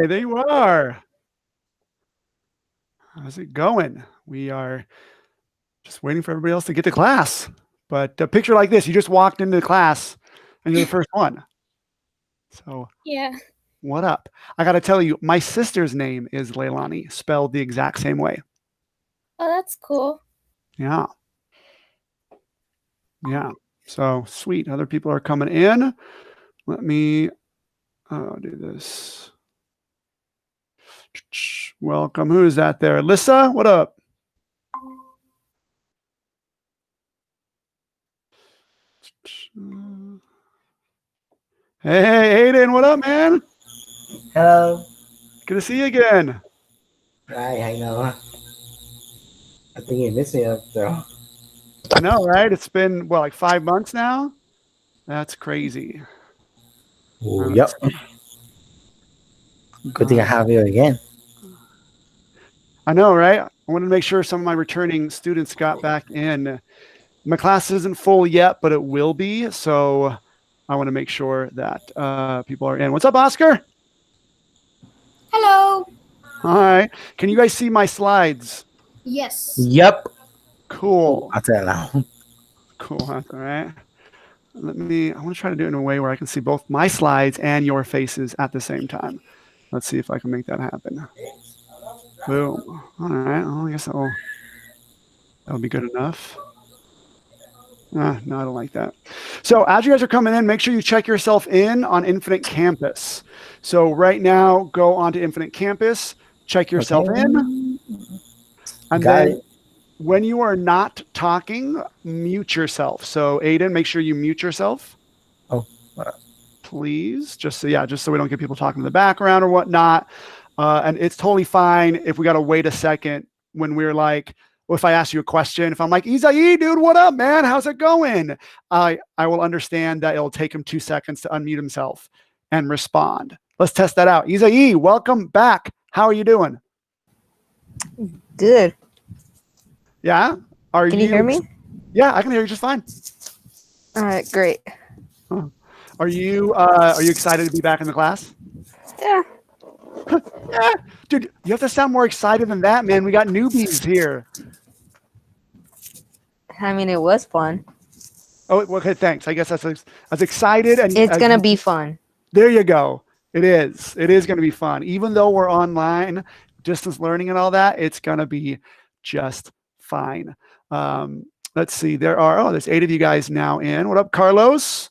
Hey, there you are. How's it going? We are just waiting for everybody else to get to class. But a picture like this, you just walked into class and you're the first one. So, Yeah. what up? I got to tell you, my sister's name is Leilani, spelled the exact same way. Oh, that's cool. Yeah. Yeah. So, sweet. Other people are coming in. Let me do this. Welcome. Who is that there? Alyssa, what up? Hey, Aiden, what up, man? Hello. Good to see you again. Right, I know. I think you missed me after all. I know, right? It's been, what, like 5 months now? That's crazy. Oh, yep. Let's Good thing I have you again. I know, right? I wanted to make sure some of my returning students got back in. My class isn't full yet, but it will be. So I want to make sure that people are in. What's up, Oscar? Hello. All right. Can you guys see my slides? Yes. Yep. Oh, Cool. I'll tell you now. Cool. That's all right. I want to try to do it in a way where I can see both my slides and your faces at the same time. Let's see if I can make that happen. Boom. All right. Well, I guess that'll be good enough. No, I don't like that. So as you guys are coming in, make sure you check yourself in on Infinite Campus. So right now, go onto Infinite Campus, check yourself Okay. in, and Got then it. when you are not talking, mute yourself. So Aiden, make sure you mute yourself. Oh, Please. Just so we don't get people talking in the background or whatnot. And it's totally fine if we got to wait a second when we're like, well, if I ask you a question, if I'm like, Izai, dude, what up, man? How's it going? I will understand that it'll take him 2 seconds to unmute himself and respond. Let's test that out. Izai, welcome back. How are you doing? Good. Yeah? Can you hear me? Yeah, I can hear you just fine. All right, great. Huh. Are you excited to be back in the class? Yeah. Yeah. Dude, you have to sound more excited than that, man. We got newbies here. I mean, it was fun. Oh, okay, thanks. I guess that's as excited and It's gonna be fun. There you go. It is. It is going to be fun. Even though we're online, distance learning and all that, it's going to be just fine. Let's see. There's 8 of you guys now in. What up, Carlos?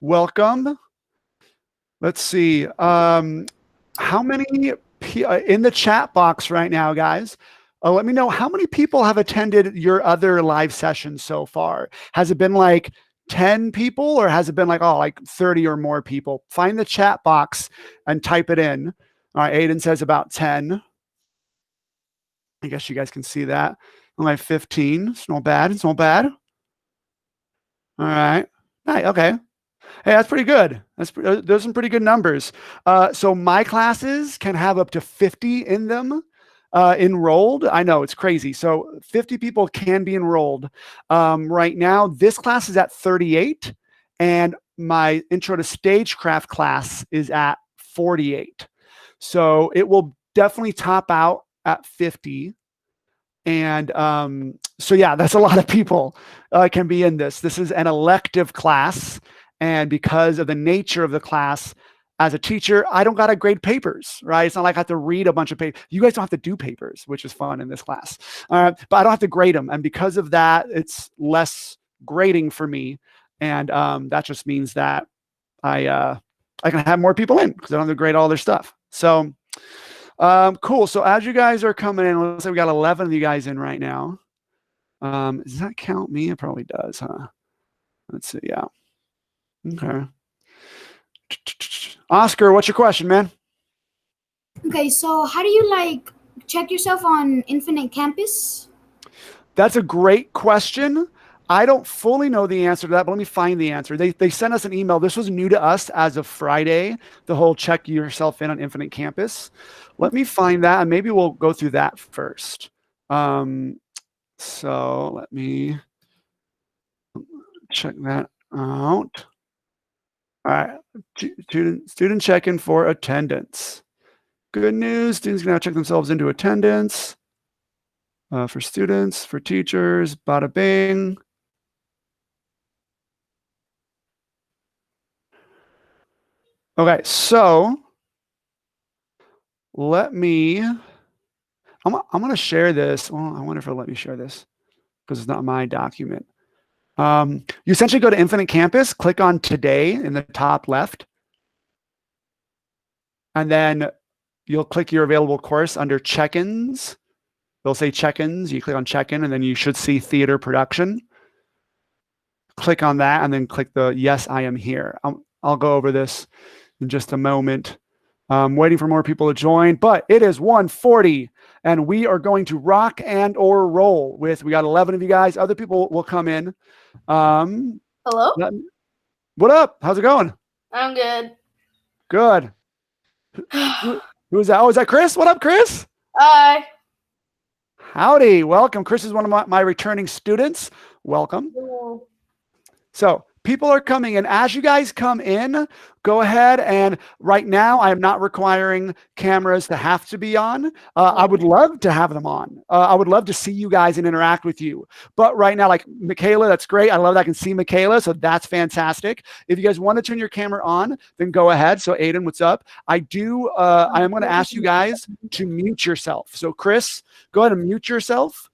Welcome. Let's see. How many in the chat box right now, guys? Let me know how many people have attended your other live sessions so far. Has it been like 10 people or has it been like 30 or more people? Find the chat box and type it in. All right, Aiden says about 10. I guess you guys can see that. Only 15. It's not bad. It's not bad. All right. Okay. Hey, that's pretty good. Those are some pretty good numbers. So my classes can have up to 50 in them enrolled. I know it's crazy. So 50 people can be enrolled. Right now, this class is at 38, and my Intro to Stagecraft class is at 48. So it will definitely top out at 50. And so, yeah, that's a lot of people can be in this. This is an elective class. And because of the nature of the class, as a teacher, I don't got to grade papers, right? It's not like I have to read a bunch of papers. You guys don't have to do papers, which is fun in this class. But I don't have to grade them. And because of that, it's less grading for me. And that just means that I can have more people in because I don't have to grade all their stuff. So cool. So as you guys are coming in, let's say we got 11 of you guys in right now. Does that count me? It probably does, huh? Let's see. Yeah. Okay. Oscar, what's your question, man? Okay, so how do you check yourself on Infinite Campus? That's a great question. I don't fully know the answer to that, but let me find the answer. They sent us an email. This was new to us as of Friday, the whole check yourself in on Infinite Campus. Let me find that, and maybe we'll go through that first. So let me check that out. All right, student check-in for attendance. Good news. Students can now check themselves into attendance. For students, for teachers, bada bing. Okay, so let me, I'm going to share this. Well, I wonder if it'll let me share this because it's not my document. You essentially go to Infinite Campus, click on Today in the top left, and then you'll click your available course under check-ins. They'll say check-ins. You click on check-in, and then you should see theater production. Click on that, and then click the yes, I am here. I'll go over this in just a moment. I'm waiting for more people to join, but it is 1:40, and we are going to rock and or roll with, we got 11 of you guys. Other people will come in. Hello? What up? How's it going? I'm good. Good. Who is that? Oh, is that Chris? What up, Chris? Hi. Howdy. Welcome. Chris is one of my returning students. Welcome. So people are coming in. As you guys come in, go ahead, and right now I am not requiring cameras to have to be on. I would love to have them on. I would love to see you guys and interact with you. But right now, like Michaela, that's great. I love that I can see Michaela, so that's fantastic. If you guys want to turn your camera on, then go ahead. So Aiden, what's up? I am going to ask you guys to mute yourself. So Chris, go ahead and mute yourself.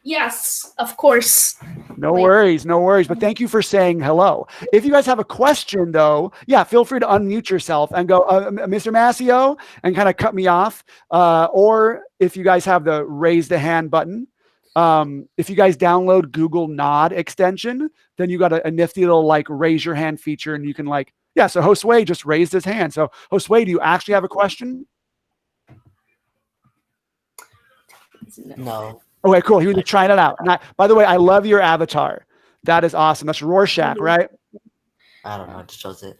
Yes, of course. No worries, no worries. But thank you for saying hello. If you guys have a question, though, yeah, feel free to unmute yourself and go, Mr. Mascio, and kind of cut me off. Or if you guys have the raise the hand button, if you guys download Google Nod extension, then you got a nifty little like raise your hand feature, and you can like, yeah. So Josue just raised his hand. So Josue, do you actually have a question? No. Okay, cool. He was just trying it out. And by the way, I love your avatar. That is awesome. That's Rorschach, right? I don't know. I just chose it.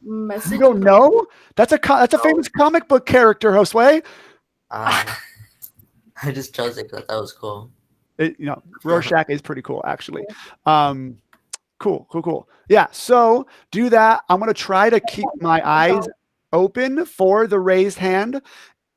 You don't know? That's a famous comic book character, Josue. I just chose it because I thought it was cool. Rorschach is pretty cool, actually. Cool. Yeah, so do that. I'm going to try to keep my eyes open for the raised hand.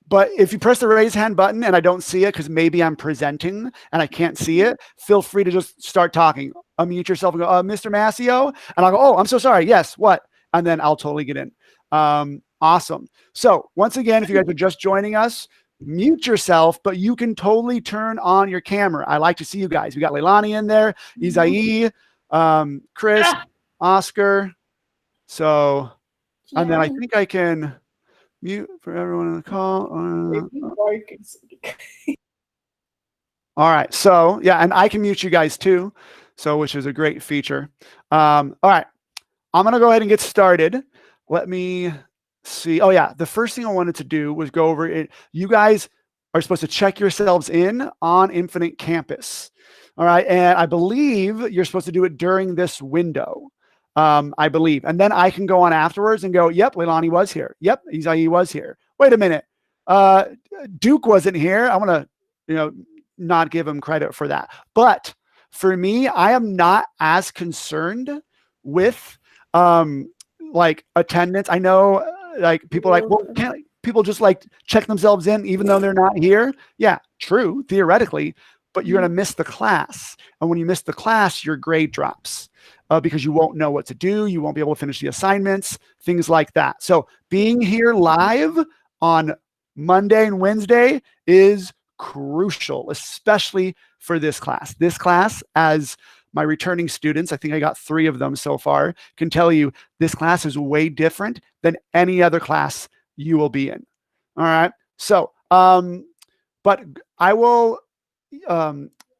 But if you press the raise hand button and I don't see it because maybe I'm presenting and I can't see it, feel free to just start talking. Unmute yourself and go, Mr. Mascio. And I'll go, oh, I'm so sorry. Yes, what? And then I'll totally get in. Awesome. So once again, if you guys are just joining us, mute yourself, but you can totally turn on your camera. I like to see you guys. We got Leilani in there, Isai, Chris, Oscar. So, and then I think I can mute for everyone in the call. All right. So yeah, and I can mute you guys too. So, which is a great feature. All right. I'm going to go ahead and get started. Let me see. Oh yeah. The first thing I wanted to do was go over it. You guys are supposed to check yourselves in on Infinite Campus. All right. And I believe you're supposed to do it during this window. I believe. And then I can go on afterwards and go, yep, Leilani was here. Yep, Isai was here. Wait a minute. Duke wasn't here. I want to, not give him credit for that. But for me, I am not as concerned with like attendance. I know like people are like, well, can't people just like check themselves in even though they're not here? Yeah, true, theoretically, but you're going to miss the class. And when you miss the class, your grade drops. Because you won't know what to do. You won't be able to finish the assignments, things like that. So being here live on Monday and Wednesday is crucial, especially for this class. This class, as my returning students, I think I got 3 of them so far, can tell you this class is way different than any other class you will be in. All right. So, but I will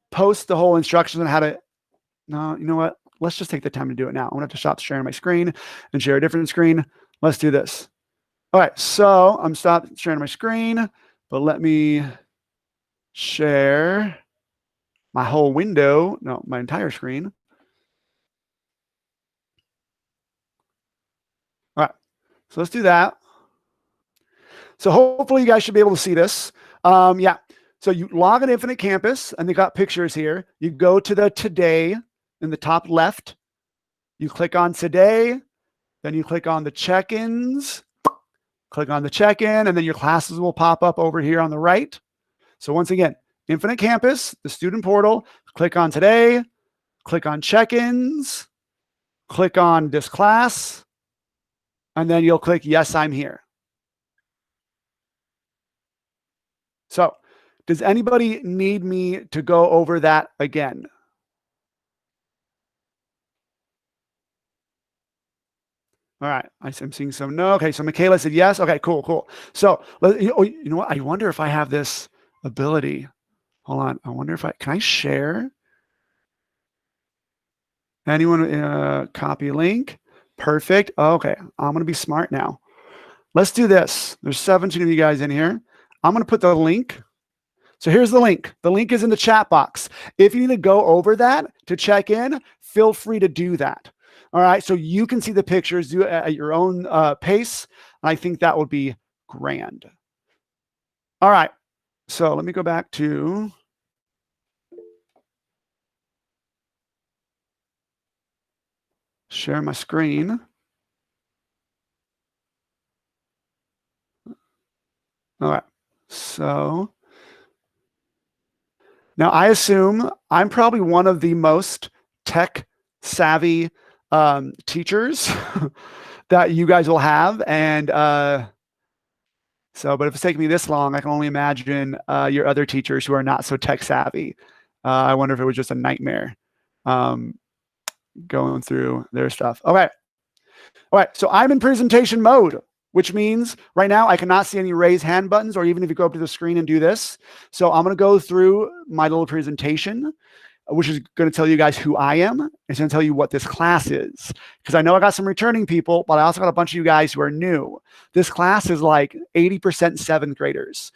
post the whole instructions on how to, no, you know what? Let's just take the time to do it now. I'm going to have to stop sharing my screen and share a different screen. Let's do this. All right. So I'm stopped sharing my screen, but let me share my whole window. No, my entire screen. All right. So let's do that. So hopefully you guys should be able to see this. Yeah. So you log on Infinite Campus and they got pictures here. You go to the Today in the top left, you click on Today, then you click on the check-ins, click on the check-in, and then your classes will pop up over here on the right. So once again, Infinite Campus, the student portal, click on today, click on check-ins, click on this class, and then you'll click yes, I'm here. So does anybody need me to go over that again? All right, I'm seeing some no. Okay, so Michaela said yes. Okay, cool. So you know what? I wonder if I have this ability. Hold on. I wonder if can I share? Anyone copy link? Perfect. Okay, I'm gonna be smart now. Let's do this. There's 17 of you guys in here. I'm gonna put the link. So here's the link. The link is in the chat box. If you need to go over that to check in, feel free to do that. All right, so you can see the pictures, do it at your own pace. I think that would be grand. All right, so let me go back to share my screen. All right, so now I assume I'm probably one of the most tech savvy teachers that you guys will have. And but if it's taking me this long, I can only imagine your other teachers who are not so tech savvy. I wonder if it was just a nightmare going through their stuff. Okay. All right. So I'm in presentation mode, which means right now I cannot see any raise hand buttons, or even if you go up to the screen and do this. So I'm going to go through my little presentation, which is going to tell you guys who I am. It's going to tell you what this class is. Because I know I got some returning people, but I also got a bunch of you guys who are new. This class is like 80% seventh graders,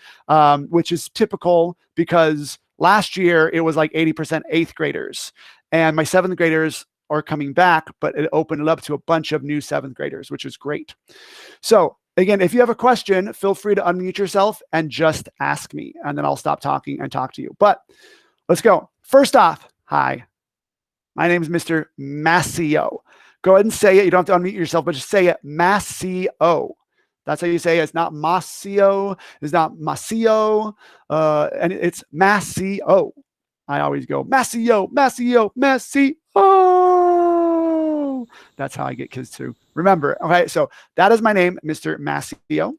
which is typical because last year it was like 80% eighth graders. And my seventh graders are coming back, but it opened it up to a bunch of new seventh graders, which is great. So again, if you have a question, feel free to unmute yourself and just ask me, and then I'll stop talking and talk to you. But let's go. First off, hi, my name is Mr. Mascio. Go ahead and say it. You don't have to unmute yourself, but just say it, Mascio. That's how you say it. It's not Mascio. It's not Mascio. And it's Mascio. I always go, Mascio, Mascio, Mascio. That's how I get kids to remember. Okay, so that is my name, Mr. Mascio.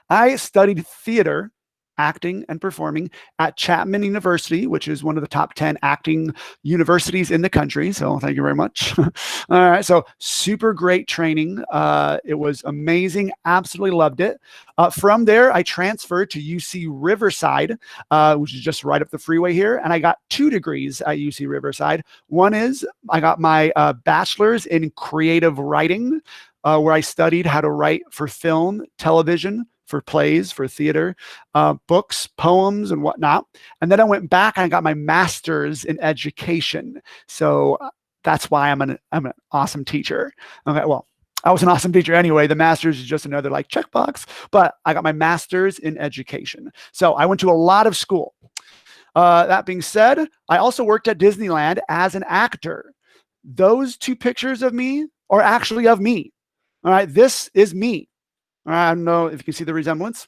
I studied theater, acting and performing at Chapman University, which is one of the top 10 acting universities in the country. So thank you very much. All right. So super great training. It was amazing. Absolutely loved it. From there, I transferred to UC Riverside, which is just right up the freeway here. And I got 2 degrees at UC Riverside. One is I got my bachelor's in creative writing, where I studied how to write for film, television, for plays, for theater, books, poems, and whatnot. And then I went back and I got my master's in education. So that's why I'm an awesome teacher. Okay, well, I was an awesome teacher anyway. The master's is just another like checkbox, but I got my master's in education. So I went to a lot of school. That being said, I also worked at Disneyland as an actor. Those 2 pictures of me are actually of me. All right, this is me. I don't know if you can see the resemblance,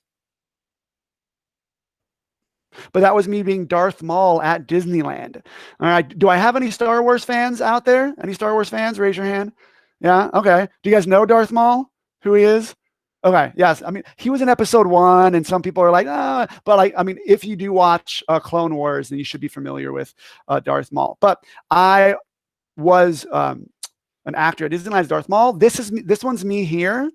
but that was me being Darth Maul at Disneyland. All right. Do I have any Star Wars fans out there? Any Star Wars fans? Raise your hand. Yeah. Okay. Do you guys know Darth Maul? Who he is? Okay. Yes. I mean, he was in episode 1 and some people are like, but like, I mean, if you do watch Clone Wars, then you should be familiar with Darth Maul. But I was an actor at Disneyland as Darth Maul. This one's me here.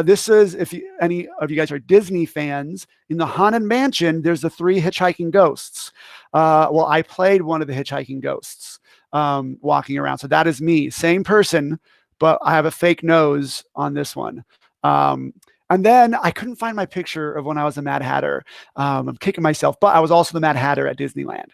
This is, if any of you guys are Disney fans, in the Haunted Mansion, there's the 3 hitchhiking ghosts. Well, I played one of the hitchhiking ghosts walking around. So that is me, same person, but I have a fake nose on this one. And then I couldn't find my picture of when I was the Mad Hatter. I'm kicking myself, but I was also the Mad Hatter at Disneyland,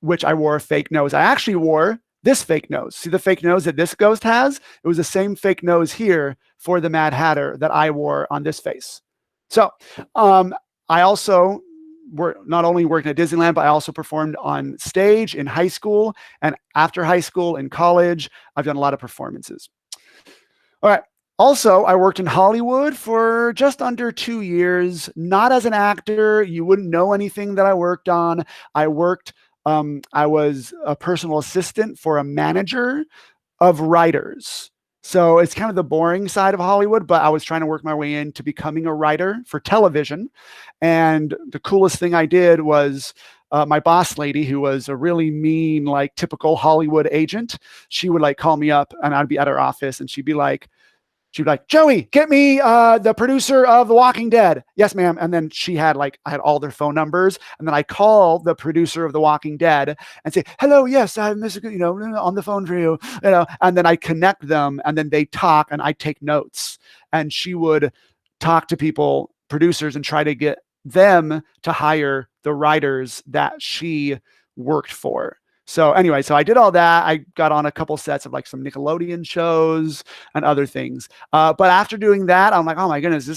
which I wore a fake nose. I actually wore this fake nose. See the fake nose that this ghost has? It was the same fake nose here for the Mad Hatter that I wore on this face. So I also not only worked at Disneyland, but I also performed on stage in high school and after high school in college. I've done a lot of performances. All right. Also, I worked in Hollywood for just under 2 years, not as an actor. You wouldn't know anything that I worked on. I was a personal assistant for a manager of writers. So it's kind of the boring side of Hollywood, but I was trying to work my way into becoming a writer for television. And the coolest thing I did was my boss lady, who was a really mean, like typical Hollywood agent, she would like call me up and I'd be at her office and she'd be like, Joey, get me the producer of The Walking Dead. Yes, ma'am. And then I had all their phone numbers. And then I call the producer of The Walking Dead and say, hello, yes, I'm on the phone for you. And then I connect them and then they talk and I take notes. And she would talk to people, producers, and try to get them to hire the writers that she worked for. So anyway, so I did all that. I got on a couple sets of like some Nickelodeon shows and other things. But after doing that, I'm like, oh my goodness,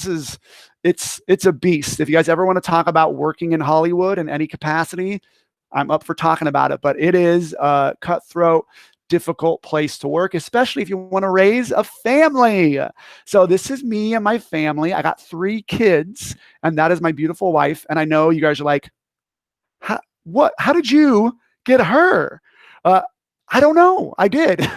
it's a beast. If you guys ever want to talk about working in Hollywood in any capacity, I'm up for talking about it. But it is a cutthroat, difficult place to work, especially if you want to raise a family. So this is me and my family. I got 3 kids, and that is my beautiful wife. And I know you guys are like, how did you get her? I don't know. I did.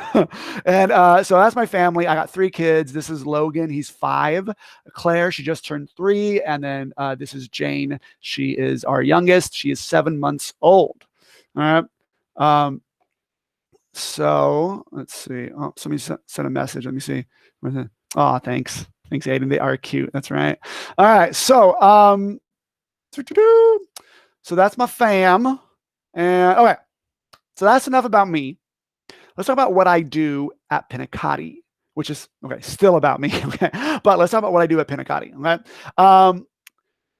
And so that's my family. I got 3 kids. This is Logan. He's 5. Claire, she just turned 3. And then this is Jane. She is our youngest. She is 7 months old. All right. So let's see. Oh, somebody sent a message. Let me see. Oh, thanks. Thanks, Aiden. They are cute. That's right. All right. So, so that's my fam. And okay, so that's enough about me. Let's talk about what I do at Pinacati, which is still about me. Okay, but let's talk about what I do at Pinacati. Okay,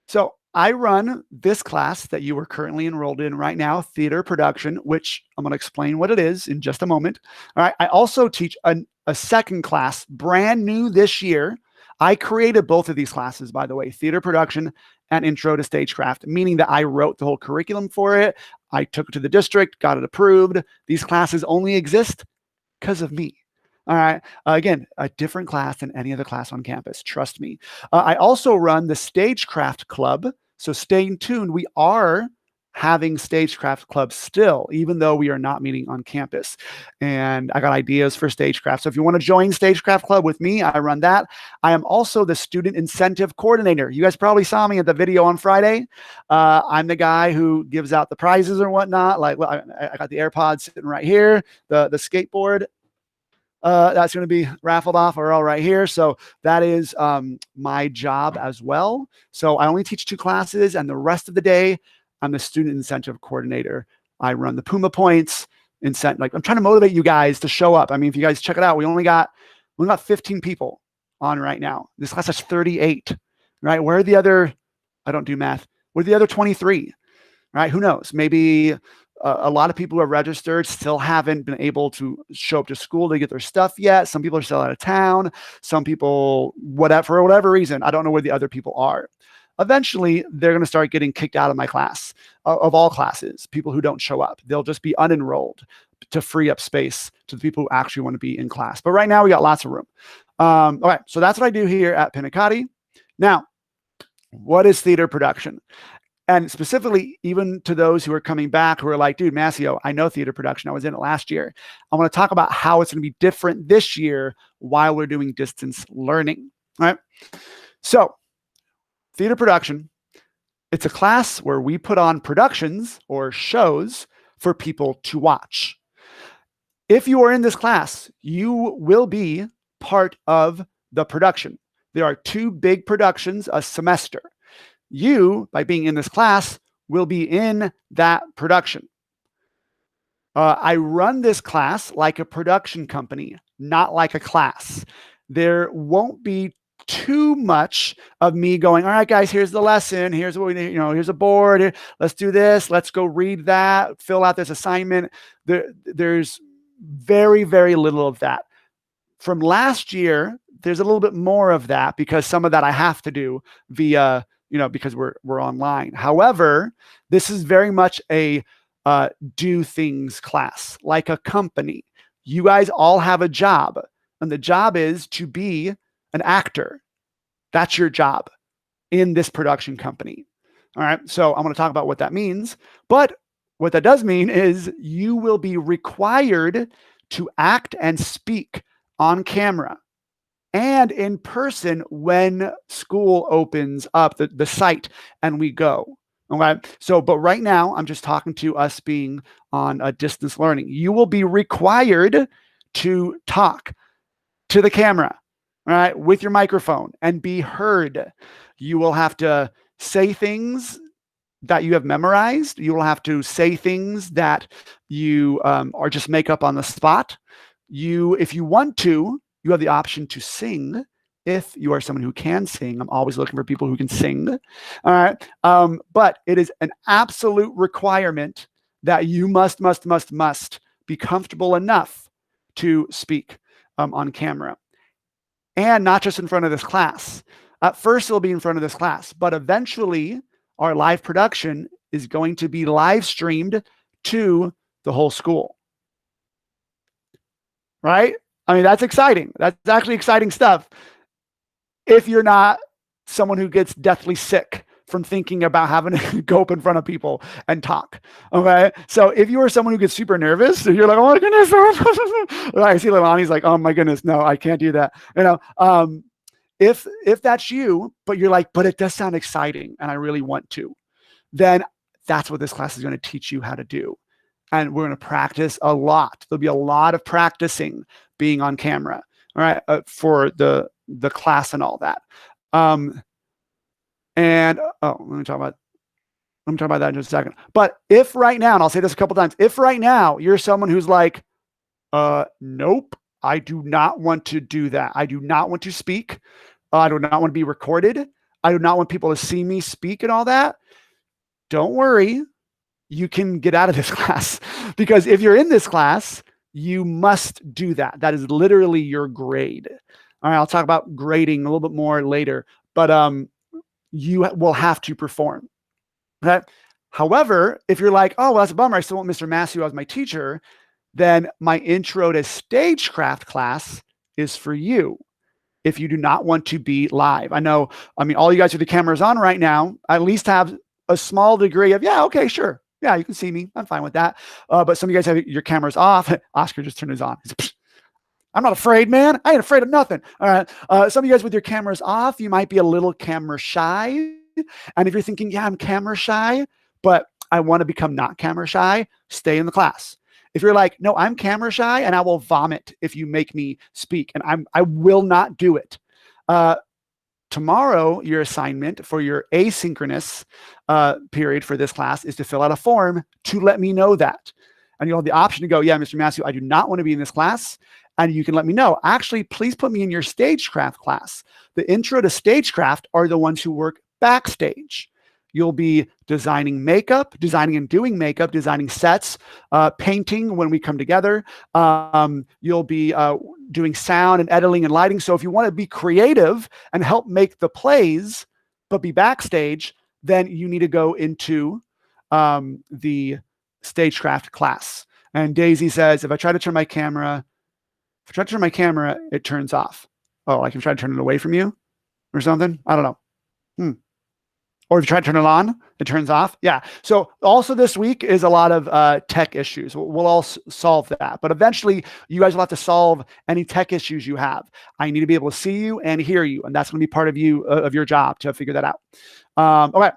so I run this class that you are currently enrolled in right now, theater production, which I'm going to explain what it is in just a moment. All right, I also teach a second class, brand new this year. I created both of these classes, by the way, theater production and intro to stagecraft, meaning that I wrote the whole curriculum for it. I took it to the district, got it approved. These classes only exist because of me. All right. Again, a different class than any other class on campus. Trust me. I also run the Stagecraft Club. So stay tuned. We are having Stagecraft Club still, even though we are not meeting on campus. And I got ideas for Stagecraft. So if you want to join Stagecraft Club with me, I run that. I am also the student incentive coordinator. You guys probably saw me at the video on Friday. I'm the guy who gives out the prizes or whatnot. Like, well, I got the AirPods sitting right here, the skateboard. That's going to be raffled off are all right here. So that is my job as well. So I only teach 2 classes, and the rest of the day, I'm the student incentive coordinator. I run the Puma Points incentive. Like, I'm trying to motivate you guys to show up. I mean, if you guys check it out, we only got 15 people on right now. This class has 38, right? Where are the other, I don't do math. Where are the other 23, right? Who knows? Maybe a lot of people who are registered still haven't been able to show up to school to get their stuff yet. Some people are still out of town. Some people, for whatever reason, I don't know where the other people are. Eventually, they're going to start getting kicked out of my class, of all classes, people who don't show up. They'll just be unenrolled to free up space to the people who actually want to be in class. But right now, we got lots of room. Okay, so that's what I do here at Pinacati. Now, what is theater production? And specifically, even to those who are coming back who are like, dude, Masio, I know theater production. I was in it last year. I want to talk about how it's going to be different this year while we're doing distance learning. All right. So theater production, it's a class where we put on productions or shows for people to watch. If you are in this class, you will be part of the production. There are 2 big productions a semester. You, by being in this class, will be in that production. I run this class like a production company, not like a class. There won't be too much of me going, all right, guys, here's the lesson. Here's what we need. Here's a board. Let's do this. Let's go read that. Fill out this assignment. There's very, very little of that. From last year, there's a little bit more of that because some of that I have to do via, because we're online. However, this is very much a do things class, like a company. You guys all have a job, and the job is to be an actor. That's your job in this production company. All right. So I'm going to talk about what that means. But what that does mean is you will be required to act and speak on camera and in person when school opens up the site and we go. Okay. So, but right now I'm just talking to us being on a distance learning. You will be required to talk to the camera, all right, with your microphone and be heard. You will have to say things that you have memorized. You will have to say things that you are just make up on the spot. If you want to, you have the option to sing if you are someone who can sing. I'm always looking for people who can sing. All right. But it is an absolute requirement that you must be comfortable enough to speak on camera. And not just in front of this class. At first, it'll be in front of this class, but eventually our live production is going to be live streamed to the whole school. Right? I mean, that's exciting. That's actually exciting stuff. If you're not someone who gets deathly sick from thinking about having to go up in front of people and talk. Okay. So if you are someone who gets super nervous, if you're like, oh my goodness, I see Leilani's like, oh my goodness, no, I can't do that. You know, if that's you, but you're like, but it does sound exciting and I really want to, then that's what this class is going to teach you how to do. And we're going to practice a lot. There'll be a lot of practicing being on camera, all right, for the class and all that. And let me talk about that in just a second. But if right now, and I'll say this a couple times, if right now you're someone who's like, nope, I do not want to do that. I do not want to speak. I do not want to be recorded. I do not want people to see me speak and all that. Don't worry. You can get out of this class, because if you're in this class, you must do that. That is literally your grade. All right. I'll talk about grading a little bit more later, but, you will have to perform. Okay. However, if you're like, oh, well, that's a bummer, I still want Mr. Massey as my teacher, then my intro to stagecraft class is for you. If you do not want to be live, I mean, all you guys with the cameras on right now, at least have a small degree of, yeah, okay, sure. Yeah, you can see me. I'm fine with that. But some of you guys have your cameras off. Oscar just turned his on. I'm not afraid, man. I ain't afraid of nothing. All right. Some of you guys with your cameras off, you might be a little camera shy. And if you're thinking, yeah, I'm camera shy, but I want to become not camera shy, stay in the class. If you're like, no, I'm camera shy and I will vomit if you make me speak, and I will not do it. Tomorrow, your assignment for your asynchronous period for this class is to fill out a form to let me know that. And you'll have the option to go, yeah, Mr. Massey, I do not want to be in this class. And you can let me know. Actually, please put me in your stagecraft class. The intro to stagecraft are the ones who work backstage. You'll be designing makeup, designing and doing makeup, designing sets, painting when we come together. You'll be doing sound and editing and lighting. So if you want to be creative and help make the plays, but be backstage, then you need to go into the stagecraft class. And Daisy says, if I try to turn my camera, it turns off. Oh, I can try to turn it away from you or something. I don't know. Or if you try to turn it on, it turns off. Yeah. So also this week is a lot of tech issues. We'll all solve that. But eventually, you guys will have to solve any tech issues you have. I need to be able to see you and hear you. And that's going to be part of your job to figure that out. Okay.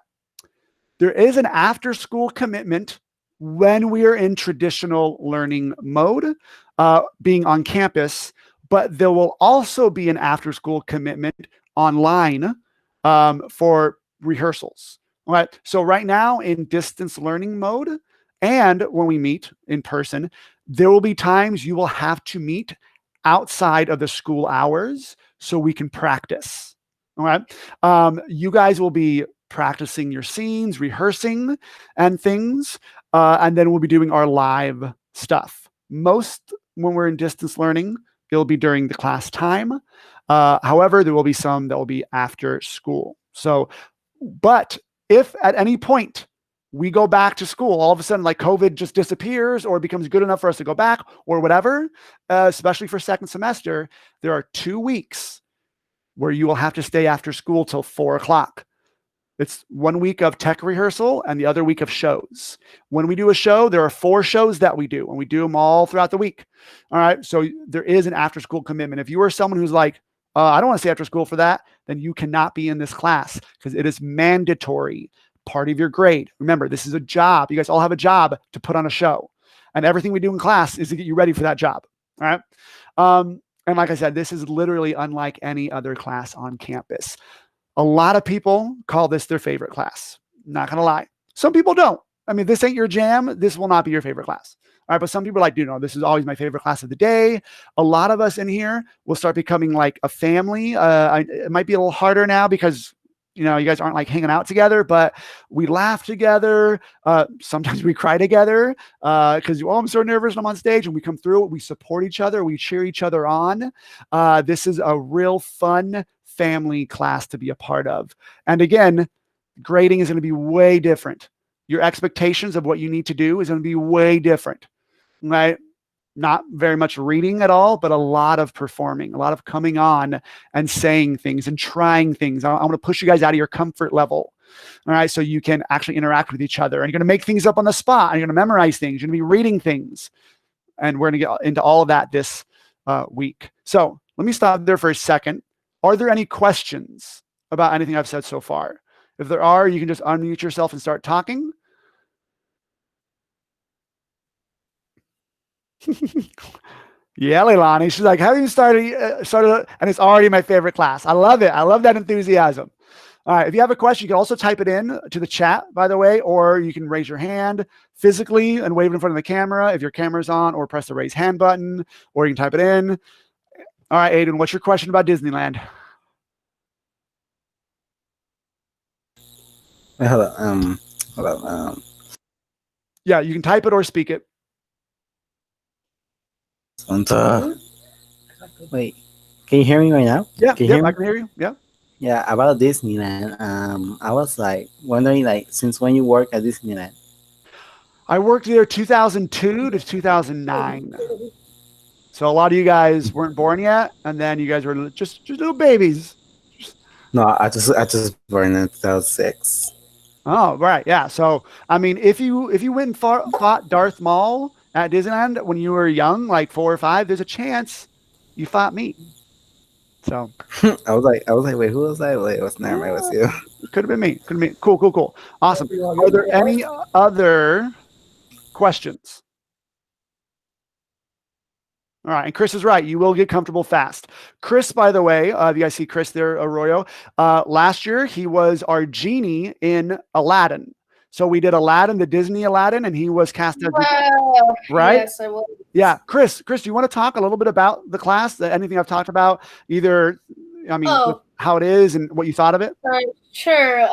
There is an after-school commitment when we are in traditional learning mode, being on campus. But there will also be an after-school commitment online for rehearsals. All right. So right now in distance learning mode, and when we meet in person, there will be times you will have to meet outside of the school hours so we can practice. All right. You guys will be practicing your scenes, rehearsing and things. And then we'll be doing our live stuff. Most when we're in distance learning, it'll be during the class time. However, there will be some that will be after school. So, but if at any point we go back to school, all of a sudden like COVID just disappears or becomes good enough for us to go back or whatever, especially for second semester, there are 2 weeks where you will have to stay after school till 4 o'clock. It's 1 week of tech rehearsal and the other week of shows. When we do a show, there are 4 shows that we do, and we do them all throughout the week. All right. So there is an after school commitment. If you are someone who's like, I don't want to stay after school for that, then you cannot be in this class because it is mandatory, part of your grade. Remember, this is a job. You guys all have a job to put on a show, and everything we do in class is to get you ready for that job. All right. And like I said, this is literally unlike any other class on campus. A lot of people call this their favorite class. Not going to lie. Some people don't. I mean, this ain't your jam. This will not be your favorite class. All right. But some people are like, dude, no, this is always my favorite class of the day. A lot of us in here will start becoming like a family. It might be a little harder now because, you know, you guys aren't like hanging out together, but we laugh together. Sometimes we cry together because, I'm so nervous when I'm on stage, and we come through it. We support each other. We cheer each other on. This is a real fun family class to be a part of. And again, grading is going to be way different. Your expectations of what you need to do is going to be way different, right? Not very much reading at all, but a lot of performing, a lot of coming on and saying things and trying things. I want to push you guys out of your comfort level. All right. So you can actually interact with each other, and you're going to make things up on the spot, and you're going to memorize things. You're going to be reading things, and we're going to get into all of that this week. So let me stop there for a second. Are there any questions about anything I've said so far? If there are, you can just unmute yourself and start talking. Yeah, Leilani. She's like, haven't you started, and it's already my favorite class. I love it. I love that enthusiasm. All right. If you have a question, you can also type it in to the chat, by the way, or you can raise your hand physically and wave it in front of the camera if your camera's on, or press the raise hand button, or you can type it in. All right, Aiden, what's your question about Disneyland? Hello. Yeah, you can type it or speak it. Wait, can you hear me right now? Yeah, can you hear me? I can hear you. Yeah. Yeah, about Disneyland. I was like wondering, like, since when you work at Disneyland? I worked there 2002 to 2009. So a lot of you guys weren't born yet, and then you guys were just little babies. No, I just born in 2006. Oh, right, yeah. So I mean, if you went and fought Darth Maul at Disneyland when you were young, like 4 or 5, there's a chance you fought me. So I was like, wait, who was that? Wait, what's never mind, it was you. Could have been me. Could have been me. Cool. Awesome. Are there any other questions? All right. And Chris is right. You will get comfortable fast. Chris, by the way, you guys see Chris there, Arroyo. Last year, he was our genie in Aladdin. So we did Aladdin, the Disney Aladdin, and he was cast as right? Yes, I will. Yeah. Chris, do you want to talk a little bit about the class? Anything I've talked about? Either, I mean, how it is and what you thought of it? Sure.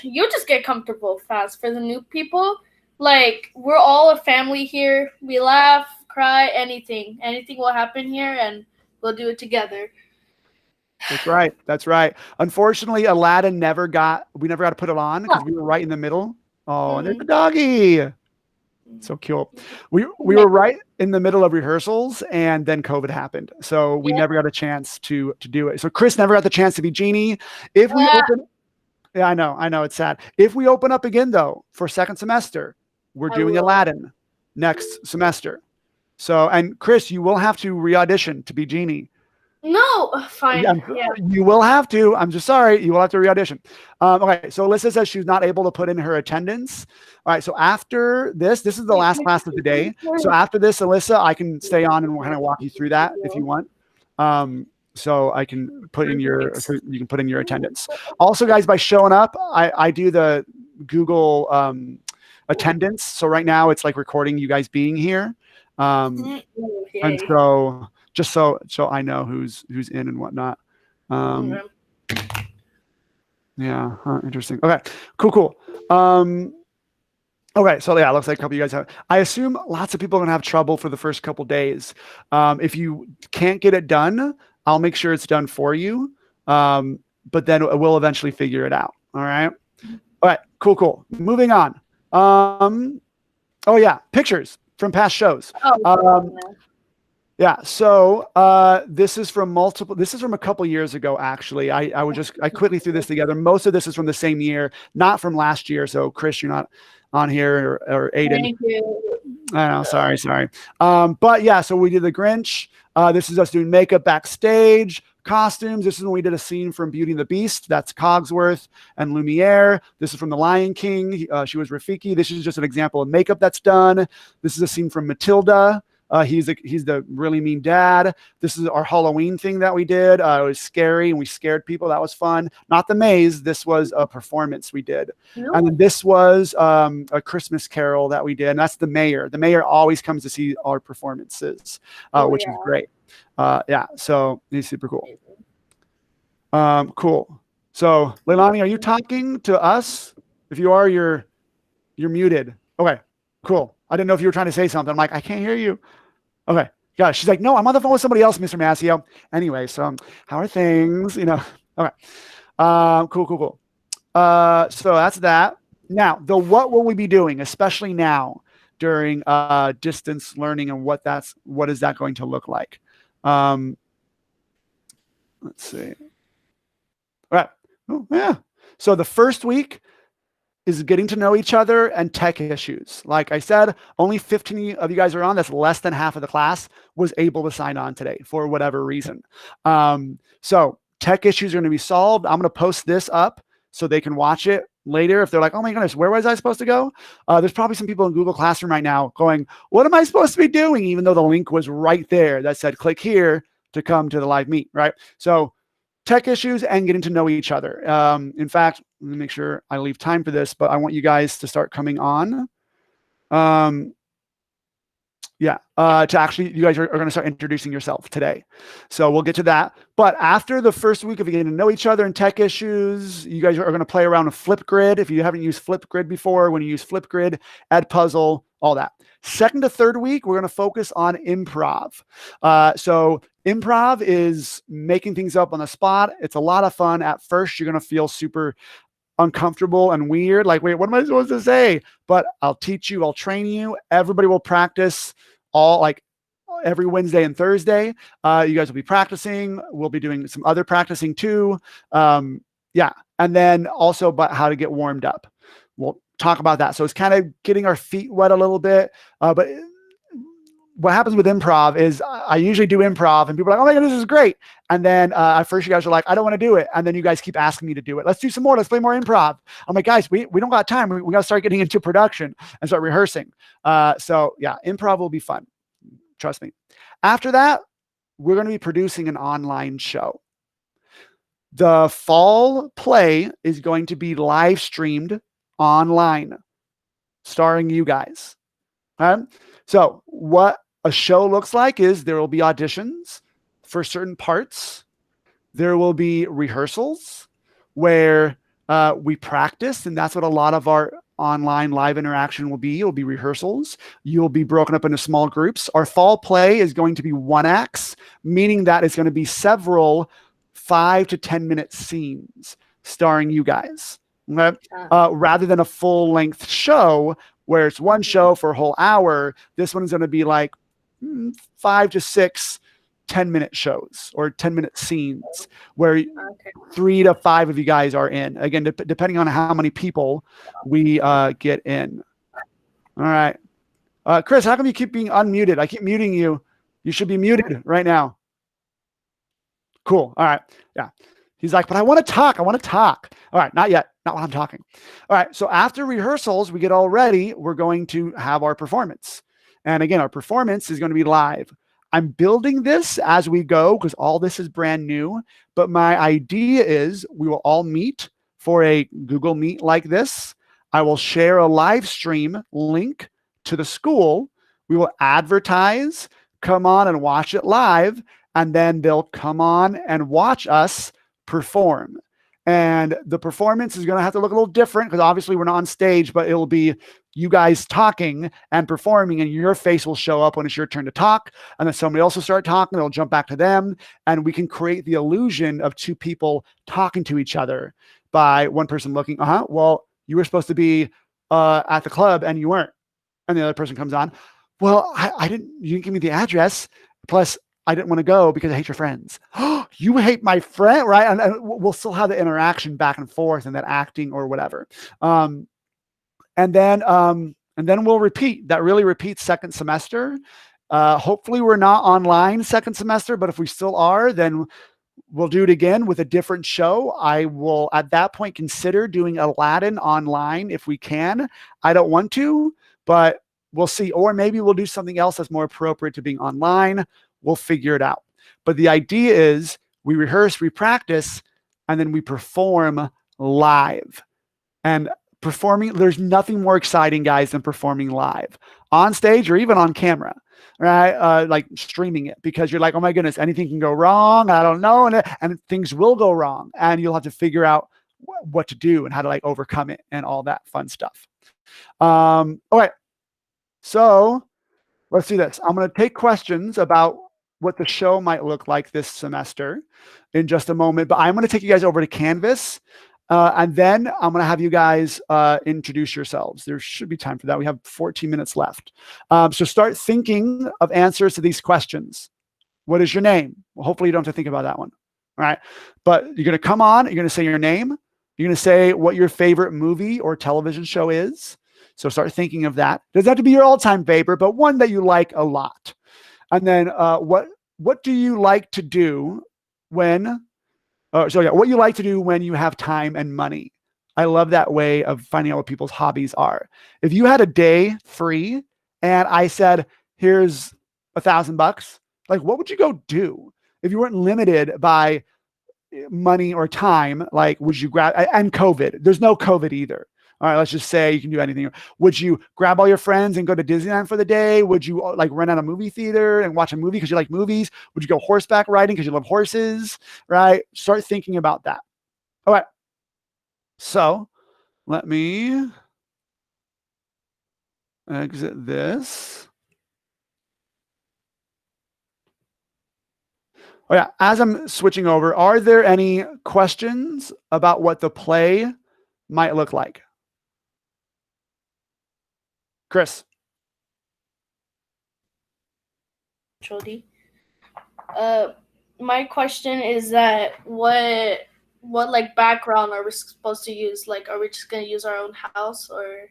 You just get comfortable fast for the new people. Like, we're all a family here. We laugh, cry, anything will happen here, and we'll do it together. That's right. Unfortunately, Aladdin we never got to put it on because we were right in the middle. Oh, and there's the doggy. So cute. We were right in the middle of rehearsals, and then COVID happened. So we never got a chance to do it. So Chris never got the chance to be Genie. If we open, I know it's sad. If we open up again though for second semester, we're doing Aladdin next semester. So, and Chris, you will have to re-audition to be Genie. No, fine. Yeah. You will have to. I'm just sorry. You will have to re-audition. Okay. So Alyssa says she's not able to put in her attendance. All right. So after this is the last class of the day. So after this, Alyssa, I can stay on and kind of walk you through that if you want. So I can put in you can put in your attendance. Also, guys, by showing up, I do the Google attendance. So right now it's like recording you guys being here. And so just so I know who's in and whatnot. Yeah, interesting. Okay, cool. Okay, so yeah, it looks like a couple of you guys have. I assume lots of people are gonna have trouble for the first couple days. If you can't get it done, I'll make sure it's done for you. But then we'll eventually figure it out. All right. All right. Cool. Moving on. Oh yeah, pictures from past shows. Yeah. So this is from multiple. This is from a couple years ago. Actually, I quickly threw this together. Most of this is from the same year, not from last year. So Chris, you're not on here, or Aiden. Thank you. I know. Sorry. But yeah. So we did the Grinch. This is us doing makeup backstage, costumes. This is when we did a scene from Beauty and the Beast. That's Cogsworth and Lumiere. This is from The Lion King. She was Rafiki. This is just an example of makeup that's done. This is a scene from Matilda. He's the really mean dad. This is our Halloween thing that we did. It was scary and we scared people. That was fun. Not the maze. This was a performance we did. No. And then this was a Christmas Carol that we did. And that's the mayor. The mayor always comes to see our performances, which is great. Yeah. So he's super cool. Cool. So Leilani, are you talking to us? If you are, you're muted. Okay, cool. I didn't know if you were trying to say something. I'm like, I can't hear you. Okay. Yeah. She's like, no, I'm on the phone with somebody else, Mr. Massio. Anyway, so how are things? Okay. Cool. So that's that. Now, what will we be doing, especially now during distance learning, and what is that going to look like? Let's see. All right. Oh, yeah. So the first week is getting to know each other and tech issues. Like I said, only 15 of you guys are on. That's less than half of the class was able to sign on today for whatever reason. So tech issues are going to be solved. I'm going to post this up so they can watch it later. If they're like, oh my goodness, where was I supposed to go? There's probably some people in Google Classroom right now going, what am I supposed to be doing? Even though the link was right there that said, click here to come to the live meet, right? So tech issues and getting to know each other. In fact, let me make sure I leave time for this, but I want you guys to start coming on. To actually, you guys are going to start introducing yourself today. So we'll get to that. But after the first week of getting to know each other and tech issues, you guys are going to play around with Flipgrid. If you haven't used Flipgrid before, when you use Flipgrid, Edpuzzle, all that. Second to third week, we're going to focus on improv. So improv is making things up on the spot. It's a lot of fun. At first, you're going to feel super uncomfortable and weird. Like, wait, what am I supposed to say? But I'll teach you. I'll train you. Everybody will practice every Wednesday and Thursday. You guys will be practicing. We'll be doing some other practicing too. And then also about how to get warmed up. We'll talk about that. So it's kind of getting our feet wet a little bit. But what happens with improv is I usually do improv and people are like, oh my God, this is great. And then at first you guys are like, I don't want to do it. And then you guys keep asking me to do it. Let's do some more. Let's play more improv. I'm like, guys, we don't got time. We got to start getting into production and start rehearsing. Improv will be fun. Trust me. After that, we're going to be producing an online show. The fall play is going to be live streamed online, starring you guys. Okay? So what a show looks like is there will be auditions for certain parts. There will be rehearsals where we practice, and that's what a lot of our online live interaction will be. It will be rehearsals. You'll be broken up into small groups. Our fall play is going to be one acts, meaning that it's going to be several 5 to 10 minute scenes starring you guys. Okay? Rather than a full length show where it's one show for a whole hour, this one's going to be like 5 to 6 10-minute shows or 10-minute scenes where 3 to 5 of you guys are in. Again, depending on how many people we get in. All right. Chris, how come you keep being unmuted? I keep muting you. You should be muted right now. Cool. All right. Yeah. He's like, but I want to talk. All right. Not yet. Not while I'm talking. All right. So after rehearsals, we get all ready. We're going to have our performance. And again, our performance is going to be live. I'm building this as we go because all this is brand new. But my idea is we will all meet for a Google Meet like this. I will share a live stream link to the school. We will advertise, come on and watch it live. And then they'll come on and watch us perform. And the performance is going to have to look a little different because obviously we're not on stage, but it'll be you guys talking and performing, and your face will show up when it's your turn to talk. And then somebody else will start talking. They'll jump back to them. And we can create the illusion of two people talking to each other by one person looking, well, you were supposed to be at the club and you weren't. And the other person comes on. Well, you didn't give me the address. Plus, I didn't want to go because I hate your friends. You hate my friend, right? And we'll still have the interaction back and forth and that acting or whatever. And then we'll repeat. That really repeats second semester. Hopefully we're not online second semester, but if we still are, then we'll do it again with a different show. I will at that point consider doing Aladdin online if we can. I don't want to, but we'll see. Or maybe we'll do something else that's more appropriate to being online. We'll figure it out. But the idea is we rehearse, we practice, and then we perform live. And performing, there's nothing more exciting, guys, than performing live on stage or even on camera, right? Like streaming it, because you're like, oh my goodness, anything can go wrong. I don't know. And things will go wrong. And you'll have to figure out what to do and how to like overcome it and all that fun stuff. All right. So let's do this. I'm going to take questions about what the show might look like this semester in just a moment, but I'm going to take you guys over to Canvas. And then I'm going to have you guys introduce yourselves. There should be time for that. We have 14 minutes left. So start thinking of answers to these questions. What is your name? Well, hopefully you don't have to think about that one. All right. But you're going to come on. You're going to say your name. You're going to say what your favorite movie or television show is. So start thinking of that. Doesn't have to be your all-time favorite, but one that you like a lot. And then what do you like to do when what you like to do when you have time and money? I love that way of finding out what people's hobbies are. If you had a day free and I said, here's $1,000, like what would you go do? If you weren't limited by money or time, like would you grab, and COVID, there's no COVID either. All right, let's just say you can do anything. Would you grab all your friends and go to Disneyland for the day? Would you like rent out a movie theater and watch a movie because you like movies? Would you go horseback riding because you love horses? Right? Start thinking about that. All right. So let me exit this. Oh yeah, as I'm switching over, are there any questions about what the play might look like? Chris. Jody. My question is that what like background are we supposed to use? Like, are we just gonna use our own house or?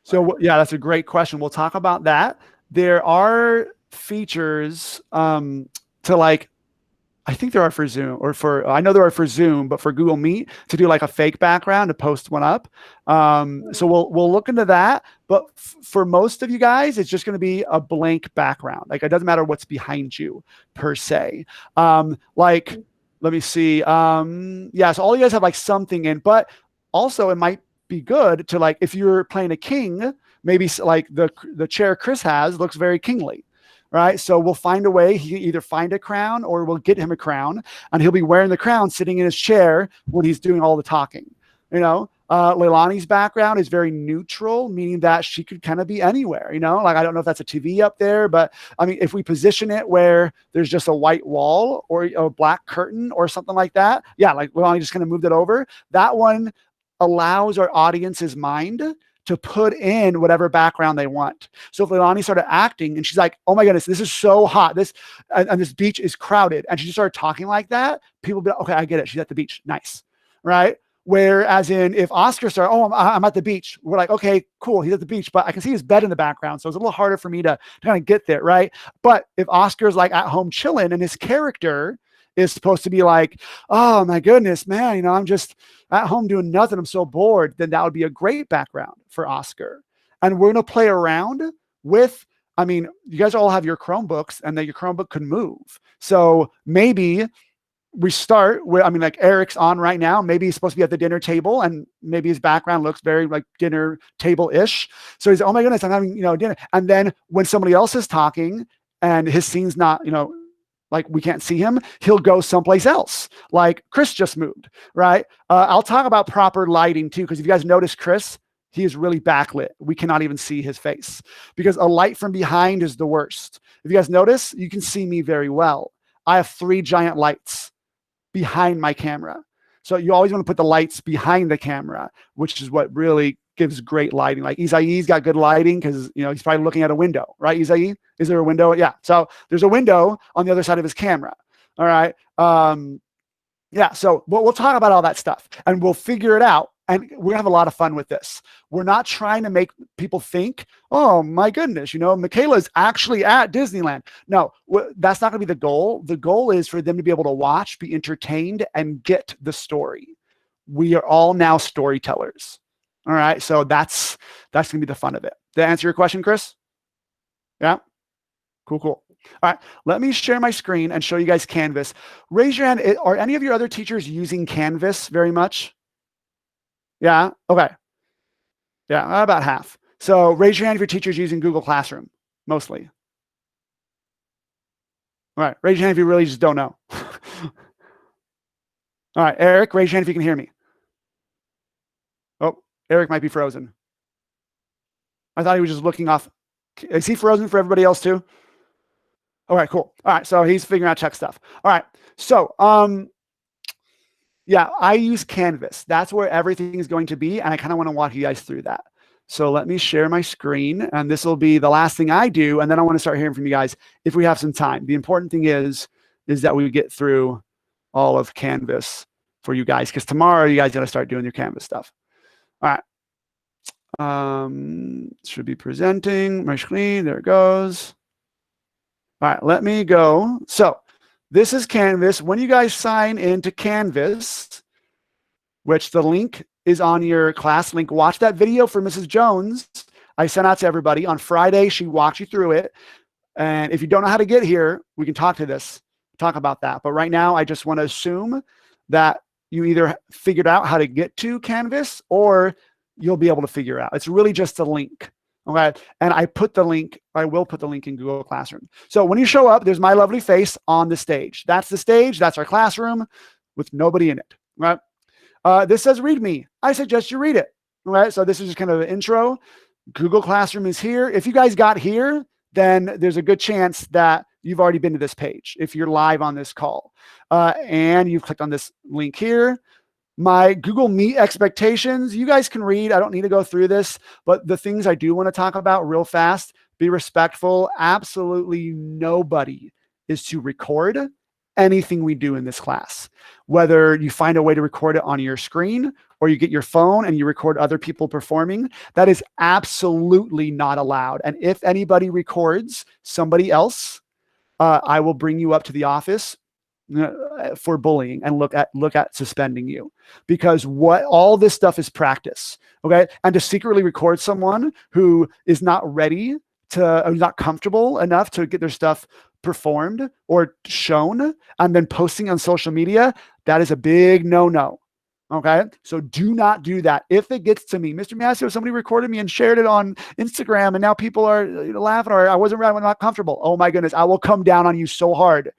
So yeah, that's a great question. We'll talk about that. There are features to like, I think there are for Zoom I know there are for Zoom, but for Google Meet to do like a fake background to post one up. So we'll look into that. But for most of you guys, it's just going to be a blank background. Like it doesn't matter what's behind you per se. Like, let me see. Yeah, so all you guys have like something in, but also it might be good to like, if you're playing a king, maybe like the chair Chris has looks very kingly. Right. So we'll find a way. He can either find a crown or we'll get him a crown and he'll be wearing the crown sitting in his chair when he's doing all the talking. You know, Leilani's background is very neutral, meaning that she could kind of be anywhere, you know, like, I don't know if that's a TV up there, but I mean, if we position it where there's just a white wall or a black curtain or something like that. Yeah. Like Leilani just kind of moved it over. That one allows our audience's mind to put in whatever background they want. So if Leilani started acting and she's like, oh my goodness, this is so hot. And this beach is crowded. And she just started talking like that. People will be like, okay, I get it. She's at the beach. Nice. Right. Whereas if Oscar started, oh, I'm at the beach. We're like, okay, cool. He's at the beach, but I can see his bed in the background. So it's a little harder for me to kind of get there. Right. But if Oscar's like at home chilling and his character is supposed to be like, oh my goodness, man, you know, I'm just at home doing nothing. I'm so bored. Then that would be a great background for Oscar. And we're going to play around with, I mean, you guys all have your Chromebooks and then your Chromebook could move. So maybe we start with, I mean, like Eric's on right now. Maybe he's supposed to be at the dinner table and maybe his background looks very like dinner table-ish. So he's, oh my goodness, I'm having, you know, dinner. And then when somebody else is talking and his scene's not, you know, like we can't see him, he'll go someplace else. Like Chris just moved, right? I'll talk about proper lighting too, because if you guys notice Chris, he is really backlit. We cannot even see his face because a light from behind is the worst. If you guys notice, you can see me very well. I have 3 giant lights behind my camera. So you always want to put the lights behind the camera, which is what really gives great lighting. Like Isai's got good lighting because he's probably looking at a window, right? Isai, is there a window? Yeah. So there's a window on the other side of his camera. All right. Yeah. So we'll talk about all that stuff and we'll figure it out. And we're gonna have a lot of fun with this. We're not trying to make people think, oh my goodness, Michaela's actually at Disneyland. No, that's not gonna be the goal. The goal is for them to be able to watch, be entertained, and get the story. We are all now storytellers. All right, so that's gonna be the fun of it. Did I answer your question, Chris? Yeah, cool. All right, let me share my screen and show you guys Canvas. Raise your hand. Are any of your other teachers using Canvas very much? Yeah. Okay. Yeah, about half. So raise your hand if your teacher's using Google Classroom, mostly. All right. Raise your hand if you really just don't know. All right, Eric, raise your hand if you can hear me. Oh, Eric might be frozen. I thought he was just looking off. Is he frozen for everybody else too? All right, cool. All right, so he's figuring out tech stuff. All right, so yeah, I use Canvas. That's where everything is going to be. And I kind of want to walk you guys through that. So let me share my screen. And this will be the last thing I do. And then I want to start hearing from you guys if we have some time. The important thing is that we get through all of Canvas for you guys. Because tomorrow you guys got to start doing your Canvas stuff. All right. Should be presenting my screen. There it goes. All right, let me go. So this is Canvas. When you guys sign into Canvas, which the link is on your class link, watch that video for Mrs. Jones. I sent out to everybody on Friday. She walked you through it. And if you don't know how to get here, we can talk about that. But right now, I just want to assume that you either figured out how to get to Canvas or you'll be able to figure out. It's really just a link. Okay. And I will put the link in Google Classroom. So when you show up, there's my lovely face on the stage. That's the stage. That's our classroom with nobody in it. Right. This says read me. I suggest you read it. Right. So this is just kind of an intro. Google Classroom is here. If you guys got here, then there's a good chance that you've already been to this page if you're live on this call. And you've clicked on this link here. My Google Meet expectations, you guys can read. I don't need to go through this, but the things I do want to talk about real fast, be respectful. Absolutely nobody is to record anything we do in this class. Whether you find a way to record it on your screen or you get your phone and you record other people performing, that is absolutely not allowed. And if anybody records somebody else, I will bring you up to the office for bullying and look at suspending you, because all this stuff is practice. Okay. And to secretly record someone who is not ready who's not comfortable enough to get their stuff performed or shown and then posting on social media, that is a big no. Okay. So do not do that. If it gets to me, Mr. Massio, somebody recorded me and shared it on Instagram and now people are laughing, or I'm not comfortable. Oh my goodness. I will come down on you so hard.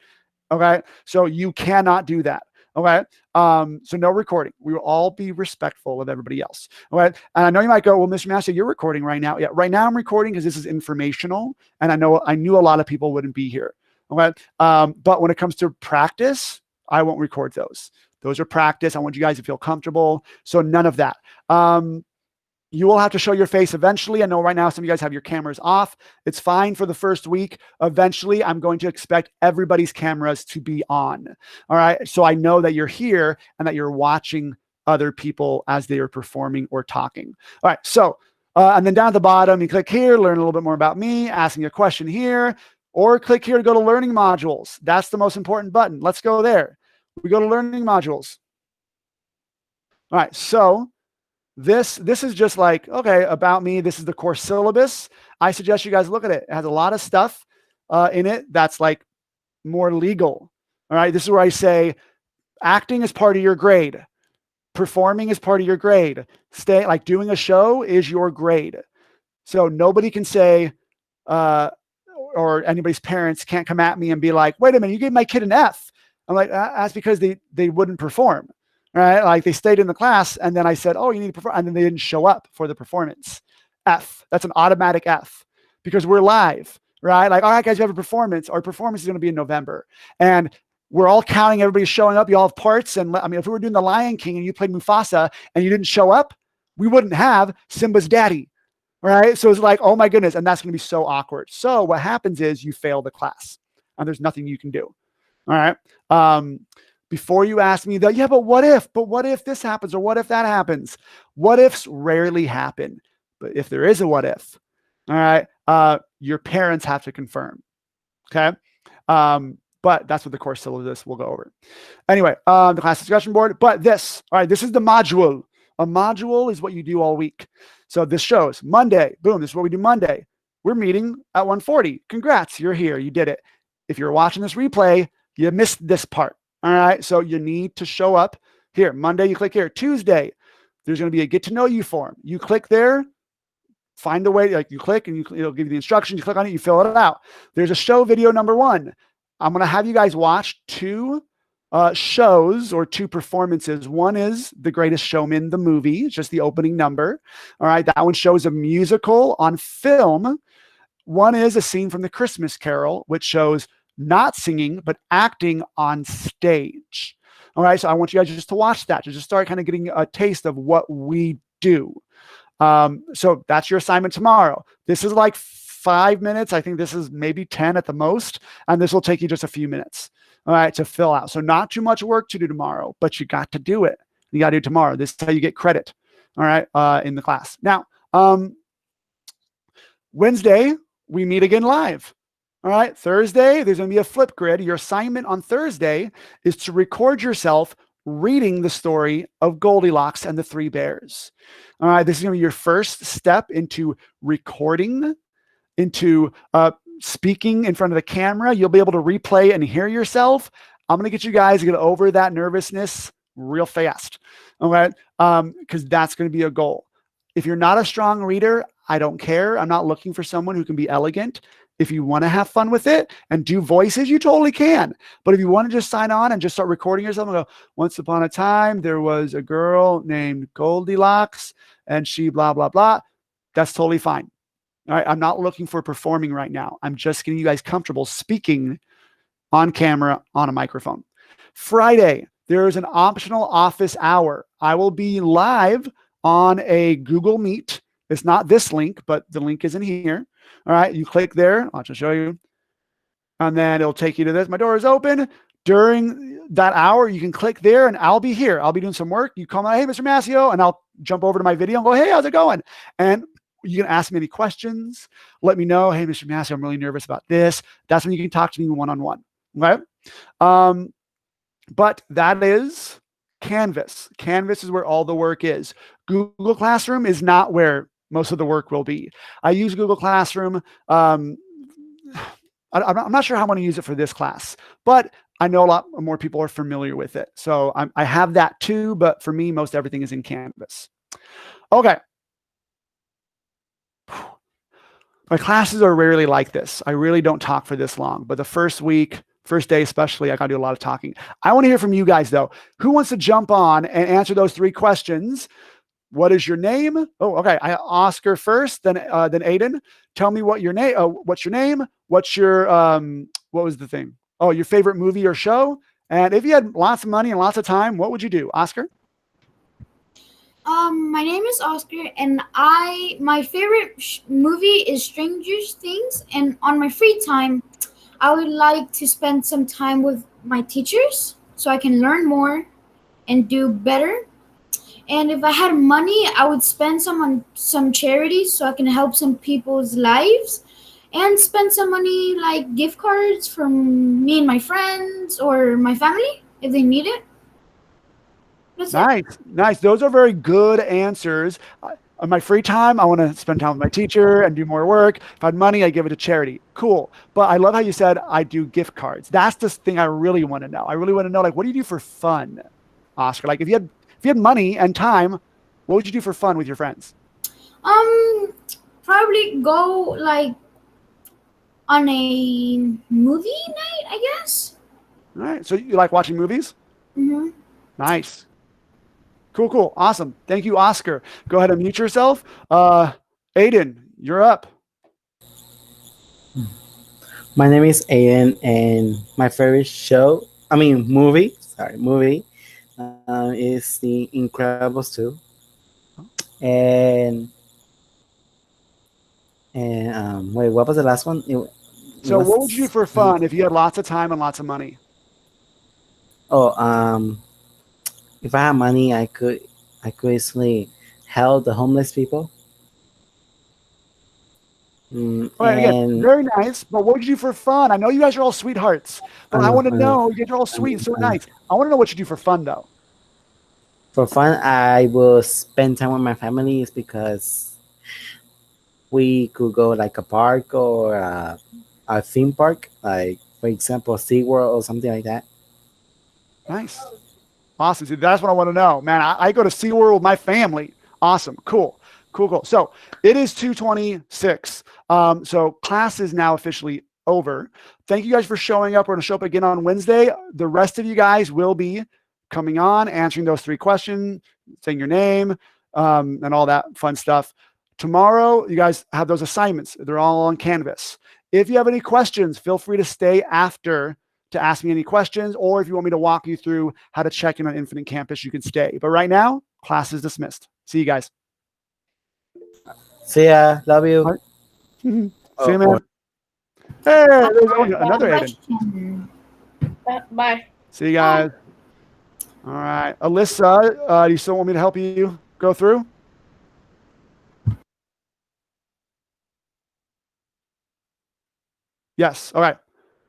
Okay. So you cannot do that. Okay. So no recording. We will all be respectful of everybody else. Okay. And I know you might go, well, Mr. Master, you're recording right now. Yeah. Right now I'm recording because this is informational. And I knew a lot of people wouldn't be here. Okay. But when it comes to practice, I won't record those. Those are practice. I want you guys to feel comfortable. So none of that. You will have to show your face eventually. I know right now some of you guys have your cameras off. It's fine for the first week. Eventually, I'm going to expect everybody's cameras to be on. All right. So I know that you're here and that you're watching other people as they are performing or talking. All right. So, and then down at the bottom, you click here, learn a little bit more about me, asking a question here, or click here to go to learning modules. That's the most important button. Let's go there. We go to learning modules. All right. So this is just like, okay, about me. This is the course syllabus. I suggest you guys look at it. It has a lot of stuff in it that's like more legal. All right. This is where I say acting is part of your grade. Performing is part of your grade. Doing a show is your grade. So nobody can say, or anybody's parents can't come at me and be like, wait a minute, you gave my kid an F. I'm like, that's because they wouldn't perform. Right? Like they stayed in the class and then I said, oh, you need to perform. And then they didn't show up for the performance. F. That's an automatic F because we're live, right? Like, all right, guys, you have a performance. Our performance is going to be in November. And we're all counting everybody showing up. You all have parts. And I mean, if we were doing The Lion King and you played Mufasa and you didn't show up, we wouldn't have Simba's daddy. Right. So it's like, oh my goodness. And that's going to be so awkward. So what happens is you fail the class and there's nothing you can do. All right. Before you ask me that, yeah, but what if this happens or what if that happens? What ifs rarely happen. But if there is a what if, all right, your parents have to confirm. Okay. But that's what the course syllabus will go over. Anyway, the class discussion board, but this is the module. A module is what you do all week. So this shows Monday, boom, this is what we do Monday. We're meeting at 1:40. Congrats, you're here, you did it. If you're watching this replay, you missed this part. All right, so you need to show up here. Monday, you click here. Tuesday, there's going to be a get to know you form. You click there, find the way, like you click and it'll give you the instructions. You click on it, you fill it out. There's a show video number 1. I'm going to have you guys watch 2 shows or 2 performances. One is The Greatest Showman, the movie. It's just the opening number. All right, that one shows a musical on film. One is a scene from The Christmas Carol, which shows not singing, but acting on stage. All right, so I want you guys just to watch that, to just start kind of getting a taste of what we do. So that's your assignment tomorrow. This is like 5 minutes. I think this is maybe 10 at the most, and this will take you just a few minutes, all right, to fill out. So not too much work to do tomorrow, but you got to do it. You got to do it tomorrow. This is how you get credit, all right, in the class. Now, Wednesday, we meet again live. All right, Thursday, there's going to be a flip grid. Your assignment on Thursday is to record yourself reading the story of Goldilocks and the 3 Bears. All right, this is going to be your first step into recording, into speaking in front of the camera. You'll be able to replay and hear yourself. I'm going to get you guys to get over that nervousness real fast. All right, because that's going to be a goal. If you're not a strong reader, I don't care. I'm not looking for someone who can be elegant. If you want to have fun with it and do voices, you totally can. But if you want to just sign on and just start recording yourself and go, once upon a time, there was a girl named Goldilocks and she blah, blah, blah. That's totally fine. All right. I'm not looking for performing right now. I'm just getting you guys comfortable speaking on camera on a microphone. Friday, there is an optional office hour. I will be live on a Google Meet. It's not this link, but the link is in here. All right, you click there. I'll just show you. And then it'll take you to this. My door is open. During that hour, you can click there and I'll be here. I'll be doing some work. You call me, hey, Mr. Mascio, and I'll jump over to my video and go, hey, how's it going? And you can ask me any questions. Let me know, hey, Mr. Mascio, I'm really nervous about this. That's when you can talk to me one-on-one. Okay? But that is Canvas. Canvas is where all the work is. Google Classroom is not where most of the work will be. I use Google Classroom. I'm not sure how I'm going to use it for this class, but I know a lot more people are familiar with it. So I have that too, but for me, most everything is in Canvas. Okay. My classes are rarely like this. I really don't talk for this long, but the first week, first day especially, I got to do a lot of talking. I want to hear from you guys though. Who wants to jump on and answer those 3 questions? What is your name? Oh, okay. Oscar first, then Aiden. Tell me what your name. What's your name? What's your what was the thing? Oh, your favorite movie or show? And if you had lots of money and lots of time, what would you do, Oscar? My name is Oscar, and my favorite movie is Stranger Things. And on my free time, I would like to spend some time with my teachers so I can learn more and do better. And if I had money, I would spend some on some charities so I can help some people's lives, and spend some money like gift cards from me and my friends or my family if they need it. That's it. Nice. Those are very good answers. On my free time, I want to spend time with my teacher and do more work. If I had money, I give it to charity. Cool. But I love how you said I do gift cards. That's the thing I really want to know. I really want to know, like, what do you do for fun, Oscar? Like, if you had money and time, what would you do for fun with your friends? Probably go like on a movie night, I guess. All right. So you like watching movies? Mm-hmm. Nice. Cool. Awesome. Thank you, Oscar. Go ahead and mute yourself. Aiden, you're up. My name is Aiden, and my favorite movie is The Incredibles 2. And wait, what was the last one? It So was what would you do for fun if you had lots of time and lots of money? oh if I had money, I could easily help the homeless people. All right, again, And very nice. But what would you do for fun? I know you guys are all sweethearts, but I want to I know. know. You guys are all sweet and so nice. I want to know what you do for fun, though. For fun, I will spend time with my family. Is because we could go like a park or a theme park, like for example, SeaWorld or something like that. Nice. Awesome. See, that's what I want to know. Man, I go to SeaWorld with my family. Awesome. Cool. Cool, cool. So it is 2:26. So class is now officially over. Thank you guys for showing up. We're going to show up again on Wednesday. The rest of you guys will be coming on, answering those 3 questions, saying your name, and all that fun stuff. Tomorrow, you guys have those assignments. They're all on Canvas. If you have any questions, feel free to stay after to ask me any questions, or if you want me to walk you through how to check in on Infinite Campus, you can stay. But right now, class is dismissed. See you guys. See ya. Love you. All right. See Oh, you, man. or- Hey, there's another Aiden. Question. Bye. See you guys. All right. Alyssa, do you still want me to help you go through? Yes. All right.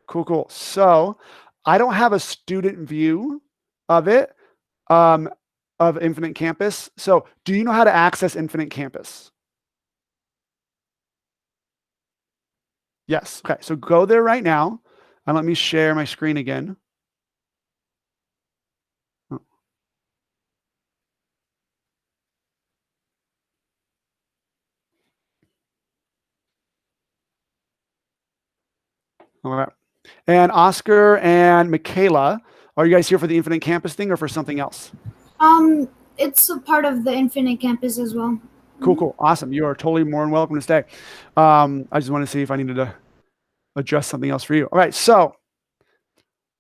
Cool, cool. So I don't have a student view of it, of Infinite Campus. So do you know how to access Infinite Campus? Yes. Okay. So go there right now and let me share my screen again. All right. And Oscar and Michaela, are you guys here for the Infinite Campus thing or for something else? It's a part of the Infinite Campus as well. Cool, cool. Awesome. You are totally more than welcome to stay. I just want to see if I needed to adjust something else for you. All right. So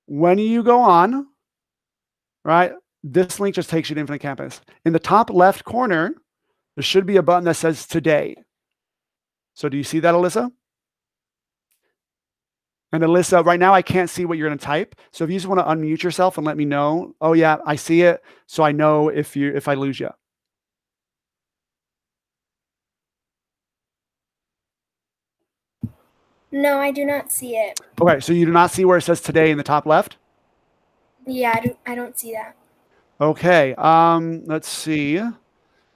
when you go on, right, this link just takes you to Infinite Campus. In the top left corner, there should be a button that says today. So do you see that, Alyssa? And Alyssa, right now I can't see what you're going to type. So if you just want to unmute yourself and let me know, oh yeah, I see it. So I know if I lose you. No, I do not see it. Okay, so you do not see where it says today in the top left? Yeah, I don't see that. Okay, let's see.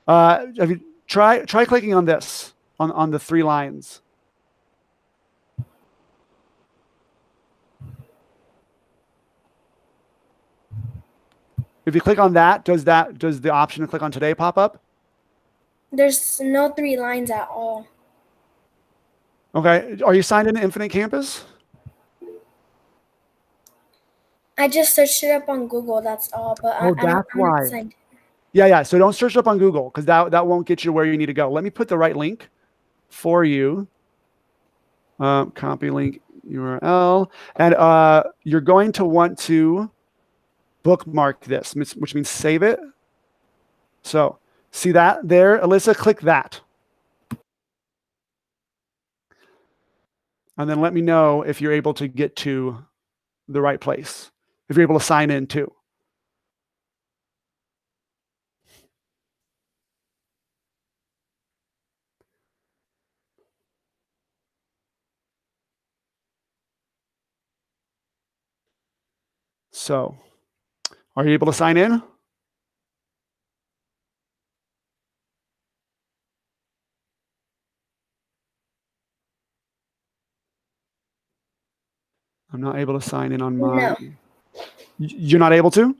Have you try clicking on this on the 3 lines. If you click on that, does the option to click on today pop up? There's no 3 lines at all. Okay, are you signed into Infinite Campus? I just searched it up on Google, that's all. But Oh, I'm that's not why. signed. Yeah. So don't search up on Google because that won't get you where you need to go. Let me put the right link for you. Copy link URL, and you're going to want to bookmark this, which means save it. So see that there, Alyssa, click that. And then let me know if you're able to get to the right place, if you're able to sign in too. So are you able to sign in? I'm not able to sign in on my. No. You're not able to?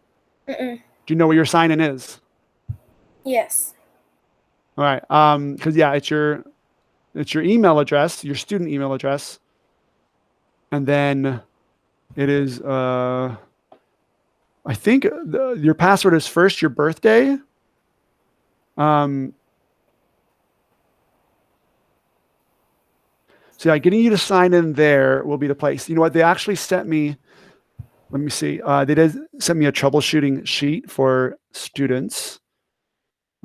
Mm-mm. Do you know what your sign in is? Yes. All right. Because yeah, it's your email address, your student email address, and then it is. I think your password is first your birthday. So yeah, getting you to sign in there will be the place. You know what? They actually sent me. Let me see. They did send me a troubleshooting sheet for students.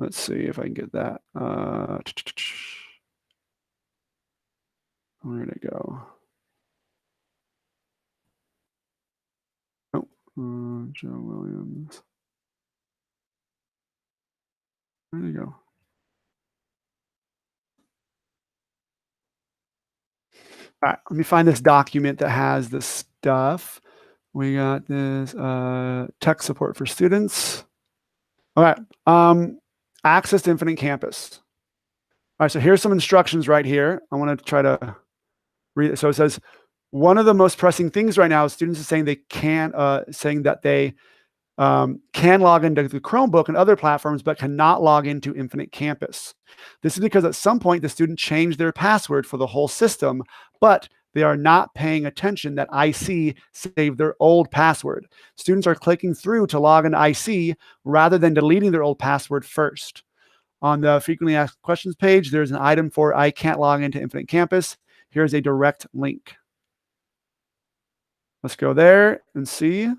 Let's see if I can get that. Where'd it go? Oh, Joe Williams. Where'd it go? All right, let me find this document that has the stuff. We got this tech support for students. All right, access to Infinite Campus. All right, so here's some instructions right here. I want to try to read it. So it says, one of the most pressing things right now is students are saying they can't, saying that they can log into the Chromebook and other platforms, but cannot log into Infinite Campus. This is because at some point the student changed their password for the whole system, but they are not paying attention that IC saved their old password. Students are clicking through to log into IC rather than deleting their old password first. On the frequently asked questions page, there's an item for I can't log into Infinite Campus. Here's a direct link. Let's go there and see. All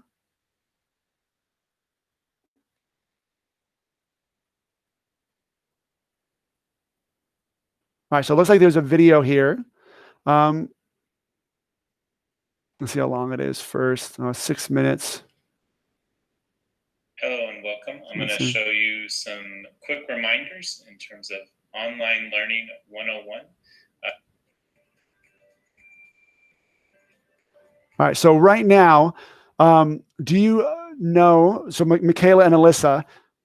right, so it looks like there's a video here. Let's see how long it is first. 6 minutes. Hello and welcome. I'm going to show you some quick reminders in terms of online learning 101. All right, so right now, do you know, so Michaela and Alyssa,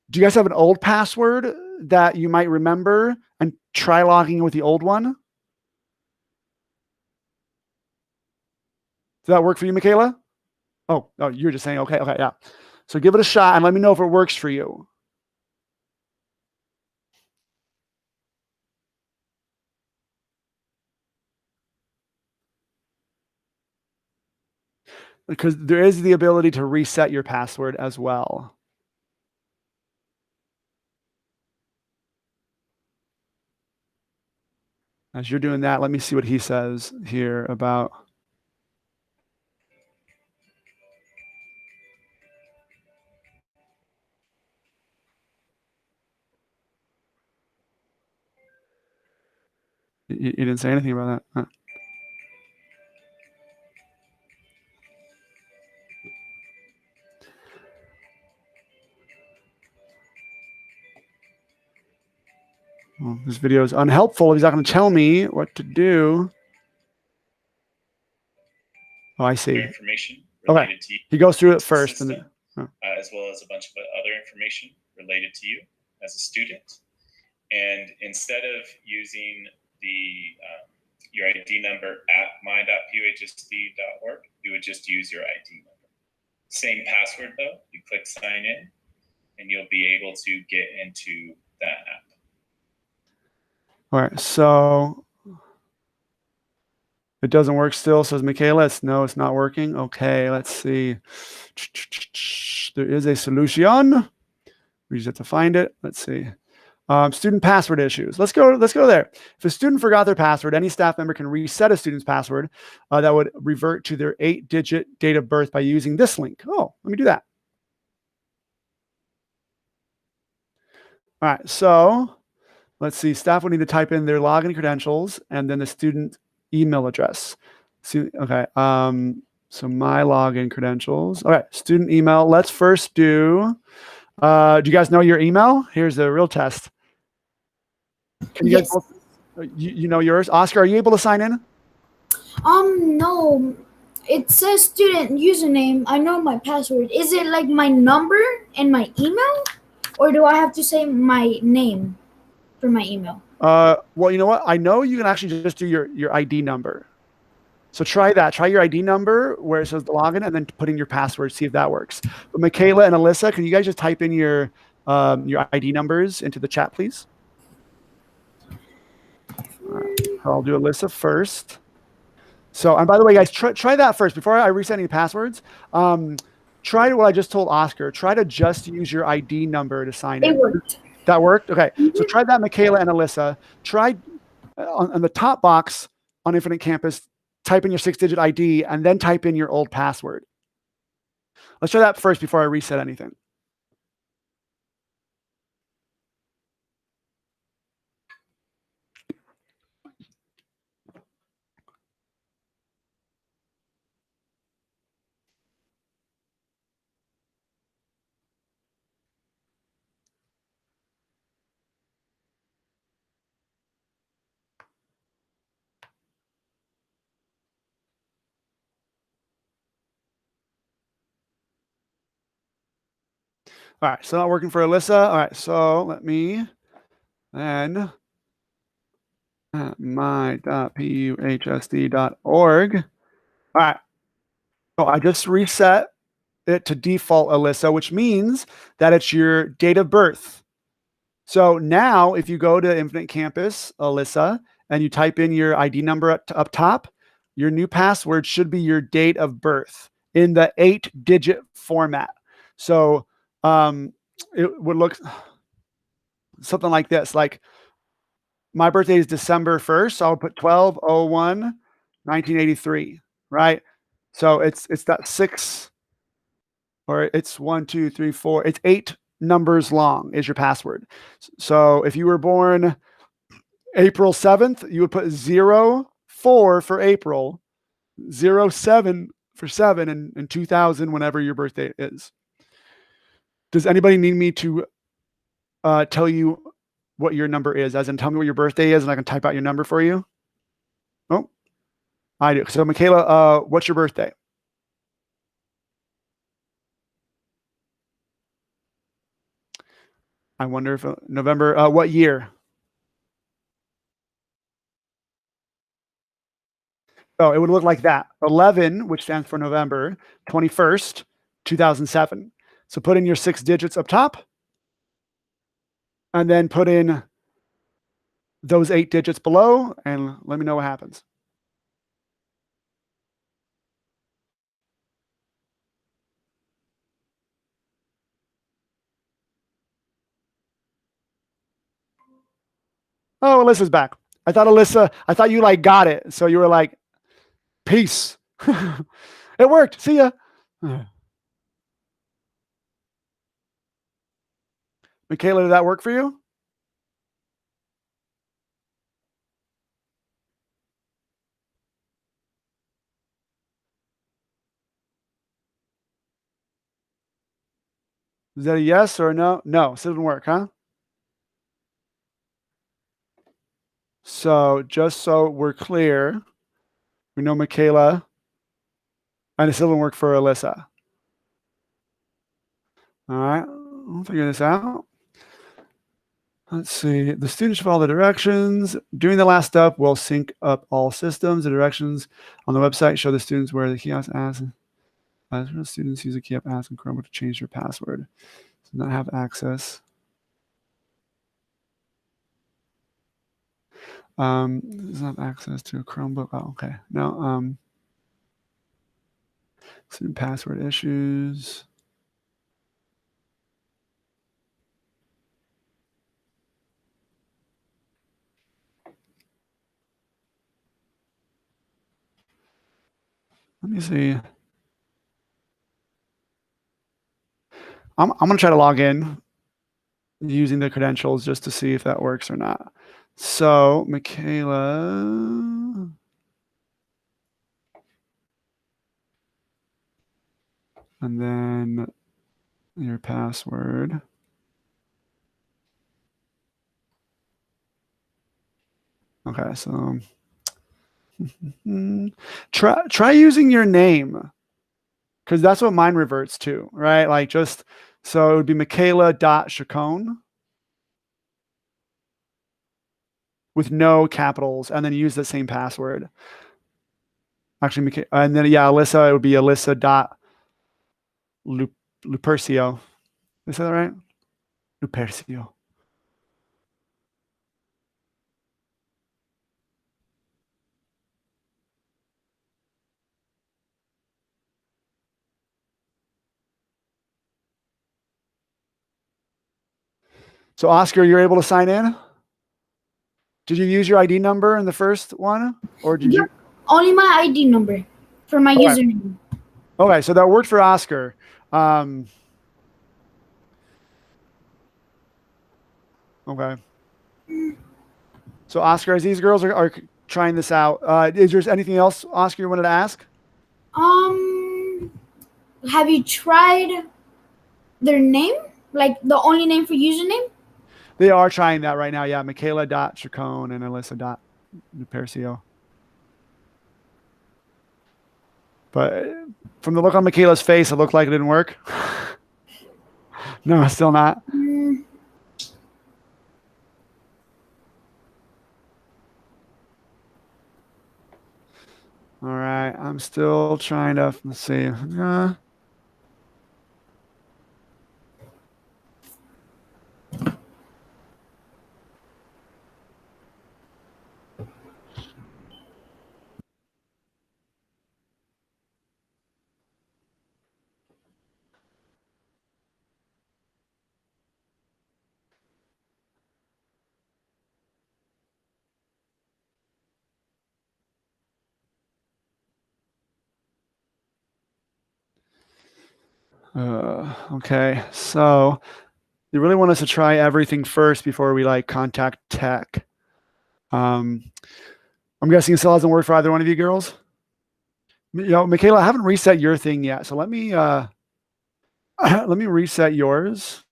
do you guys have an old password that you might remember and try logging in with the old one? Does that work for you, Michaela? Oh, you're just saying, okay, yeah. So give it a shot and let me know if it works for you. Because there is the ability to reset your password as well. As you're doing that, let me see what he says here about. He didn't say anything about that. Well, this video is unhelpful. He's not going to tell me what to do. Oh, I see. Information related to you. He goes through it first. System, and then, as well as a bunch of other information related to you as a student. And instead of using your ID number at my.puhsd.org, you would just use your ID number. Same password though. You click sign in and you'll be able to get into that app. all right, so it doesn't work still, says Michaela. No, it's not working. Okay, let's see. There is a solution. We just have to find it. Let's see. Student password issues. Let's go there. If a student forgot their password, any staff member can reset a student's password that would revert to their 8-digit date of birth by using this link. Oh, let me do that. All right, so let's see. Staff would need to type in their login credentials and then the student email address. See, okay. So my login credentials. All right, student email. Let's first do you guys know your email? Here's the real test. Can you guys both, you know yours? Oscar, are you able to sign in? No. It says student username. I know my password. Is it like my number and my email? Or do I have to say my name for my email? Well, you know what? I know you can actually just do your ID number. So try that. Try your ID number where it says the login and then put in your password, see if that works. But Michaela and Alyssa, can you guys just type in your ID numbers into the chat, please? All right. I'll do Alyssa first. So, and by the way, guys, try that first. Before I reset any passwords, try what I just told Oscar. Try to just use your ID number to sign in. It worked. That worked? Okay. So try that, Michaela and Alyssa. Try on the top box on Infinite Campus, type in your 6-digit ID and then type in your old password. Let's try that first before I reset anything. All right, so not working for Alyssa. All right, so let me then at my.puhsd.org. All right, so I just reset it to default Alyssa, which means that it's your date of birth. So now if you go to Infinite Campus, Alyssa, and you type in your ID number up top, your new password should be your date of birth in the 8-digit format. So it would look something like this. Like my birthday is December 1st, so I'll put 12/01/1983, right? So it's that 6, or it's 1, 2, 3, 4. It's 8 numbers long is your password. So if you were born April 7th, you would put 04 for April, 07 for 7, and 2000 whenever your birthday is. Does anybody need me to tell you what your number is? As in, tell me what your birthday is, and I can type out your number for you. Oh, I do. So, Michaela, what's your birthday? I wonder if November. What year? Oh, it would look like that. 11, which stands for November 21st, 2007. So put in your 6 digits up top, and then put in those 8 digits below, and let me know what happens. Oh, Alyssa's back. I thought you like got it. So you were like, peace. It worked. See ya. Michaela, did that work for you? Is that a yes or a no? No, it didn't work, huh? So just so we're clear, we know Michaela, and it still didn't work for Alyssa. All right, we'll figure this out. Let's see. The students should follow the directions. Doing the last step will sync up all systems. The directions on the website show the students where the kiosk asks. Students use the kiosk ask and Chromebook to change their password. Do not have access. Does not have access to a Chromebook. Oh, okay. No. Student password issues. Let me see. I'm going to try to log in using the credentials just to see if that works or not. So, Michaela. And then your password. Okay, so try using your name, because that's what mine reverts to, right? Like just so it would be Michaela.Chacon with no capitals, and then use the same password. Actually, and then Alyssa, it would be Alyssa.Lupercio. Is that right? Lupercio. So Oscar, you're able to sign in? Did you use your ID number in the first one? Or did you? Only my ID number for my username. Okay, so that worked for Oscar. Okay. So Oscar, as these girls are trying this out, is there anything else, Oscar, you wanted to ask? Have you tried their name? Like the only name for username? They are trying that right now. Yeah, Michaela.Chacon and Alyssa.Lupercio. But from the look on Michaela's face, it looked like it didn't work. No, still not. Mm, All right, I'm still trying to, let's see. Okay, so you really want us to try everything first before we like contact tech. I'm guessing it still hasn't worked for either one of you girls. Michaela, I haven't reset your thing yet, so let me let me reset yours.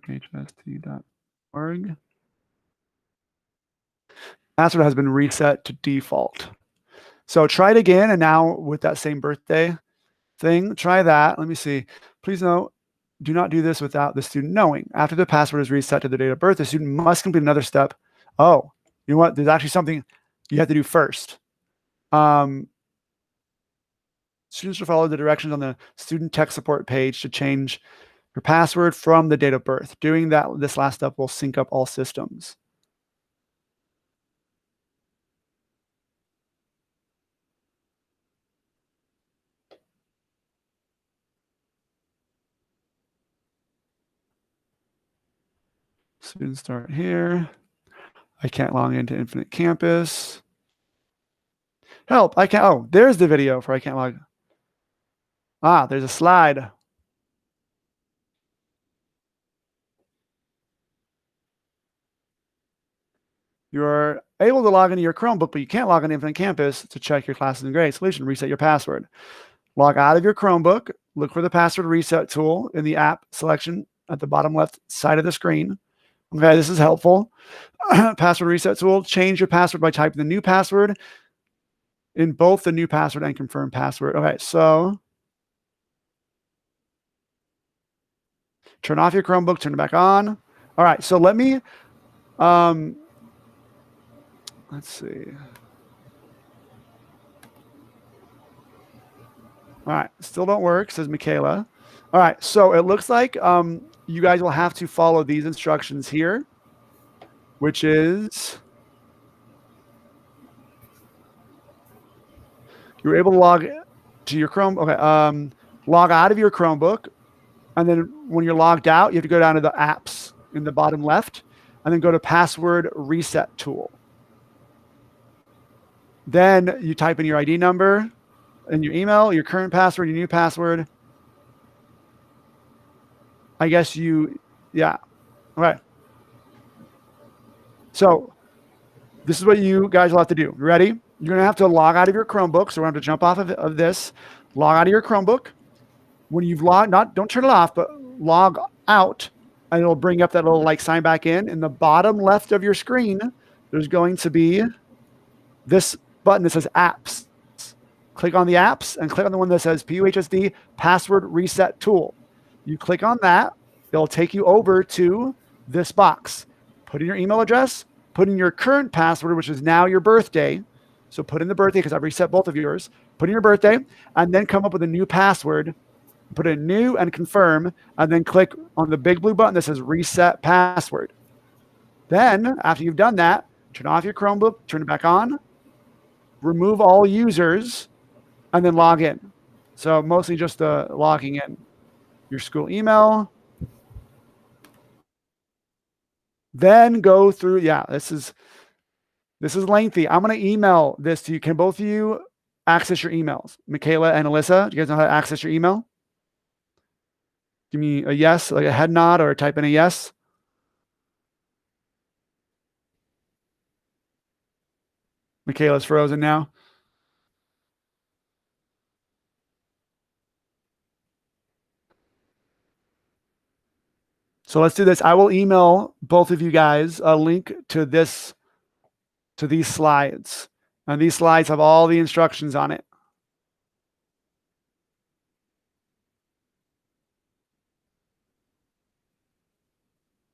uhst.org. Password has been reset to default. So try it again, and now with that same birthday thing, try that. Let me see. Please note, do not do this without the student knowing. After the password is reset to the date of birth, the student must complete another step. Oh, you know what? There's actually something you have to do first. Students should follow the directions on the student tech support page to change your password from the date of birth. Doing that, this last step will sync up all systems. Students start here. I can't log into Infinite Campus. Help, I can't, oh, there's the video for I can't log. Ah, there's a slide. You're able to log into your Chromebook, but you can't log into Infinite Campus to check your classes and grades. Solution, reset your password. Log out of your Chromebook, look for the password reset tool in the app selection at the bottom left side of the screen. Okay, this is helpful. Password reset tool, change your password by typing the new password in both the new password and confirm password. Okay, so turn off your Chromebook, turn it back on. All right, so let me, let's see. All right, still don't work, says Michaela. All right, so it looks like you guys will have to follow these instructions here, which is you're able to log to your Chrome. Okay, log out of your Chromebook, and then when you're logged out, you have to go down to the apps in the bottom left, and then go to password reset tool. Then you type in your ID number and your email, your current password, your new password. I guess yeah. All right. So this is what you guys will have to do. You ready? You're going to have to log out of your Chromebook. So we're going to have to jump off of this, log out of your Chromebook. When you've logged, don't turn it off, but log out, and it'll bring up that little like sign back in. In the bottom left of your screen, there's going to be this button that says apps. Click on the apps and click on the one that says PUHSD password reset tool. You click on that, it'll take you over to this box. Put in your email address, put in your current password, which is now your birthday. So put in the birthday because I've reset both of yours. Put in your birthday and then come up with a new password. Put in new and confirm, and then click on the big blue button that says reset password. Then after you've done that, turn off your Chromebook, turn it back on, remove all users, and then log in. So mostly just logging in. Your school email. Then go through, yeah, this is lengthy. I'm going to email this to you. Can both of you access your emails? Michaela and Alyssa, do you guys know how to access your email? Give me a yes, like a head nod, or type in a yes. Michaela's frozen now. So let's do this. I will email both of you guys a link to these slides. And these slides have all the instructions on it.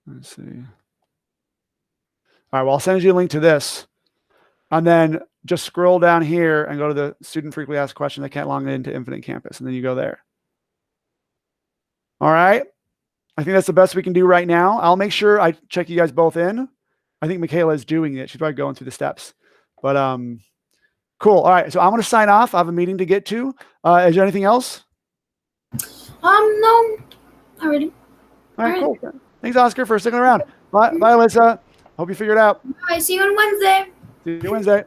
Let's see. All right, well, I'll send you a link to this. And then just scroll down here and go to the student frequently asked question that can't log into Infinite Campus. And then you go there. All right. I think that's the best we can do right now. I'll make sure I check you guys both in. I think Michaela is doing it. She's probably going through the steps. But cool. All right. So I'm going to sign off. I have a meeting to get to. Is there anything else? No, not really. All right, cool. Thanks, Oscar, for sticking around. Bye, Alyssa. Hope you figured it out. Bye. See you on Wednesday. See you Wednesday.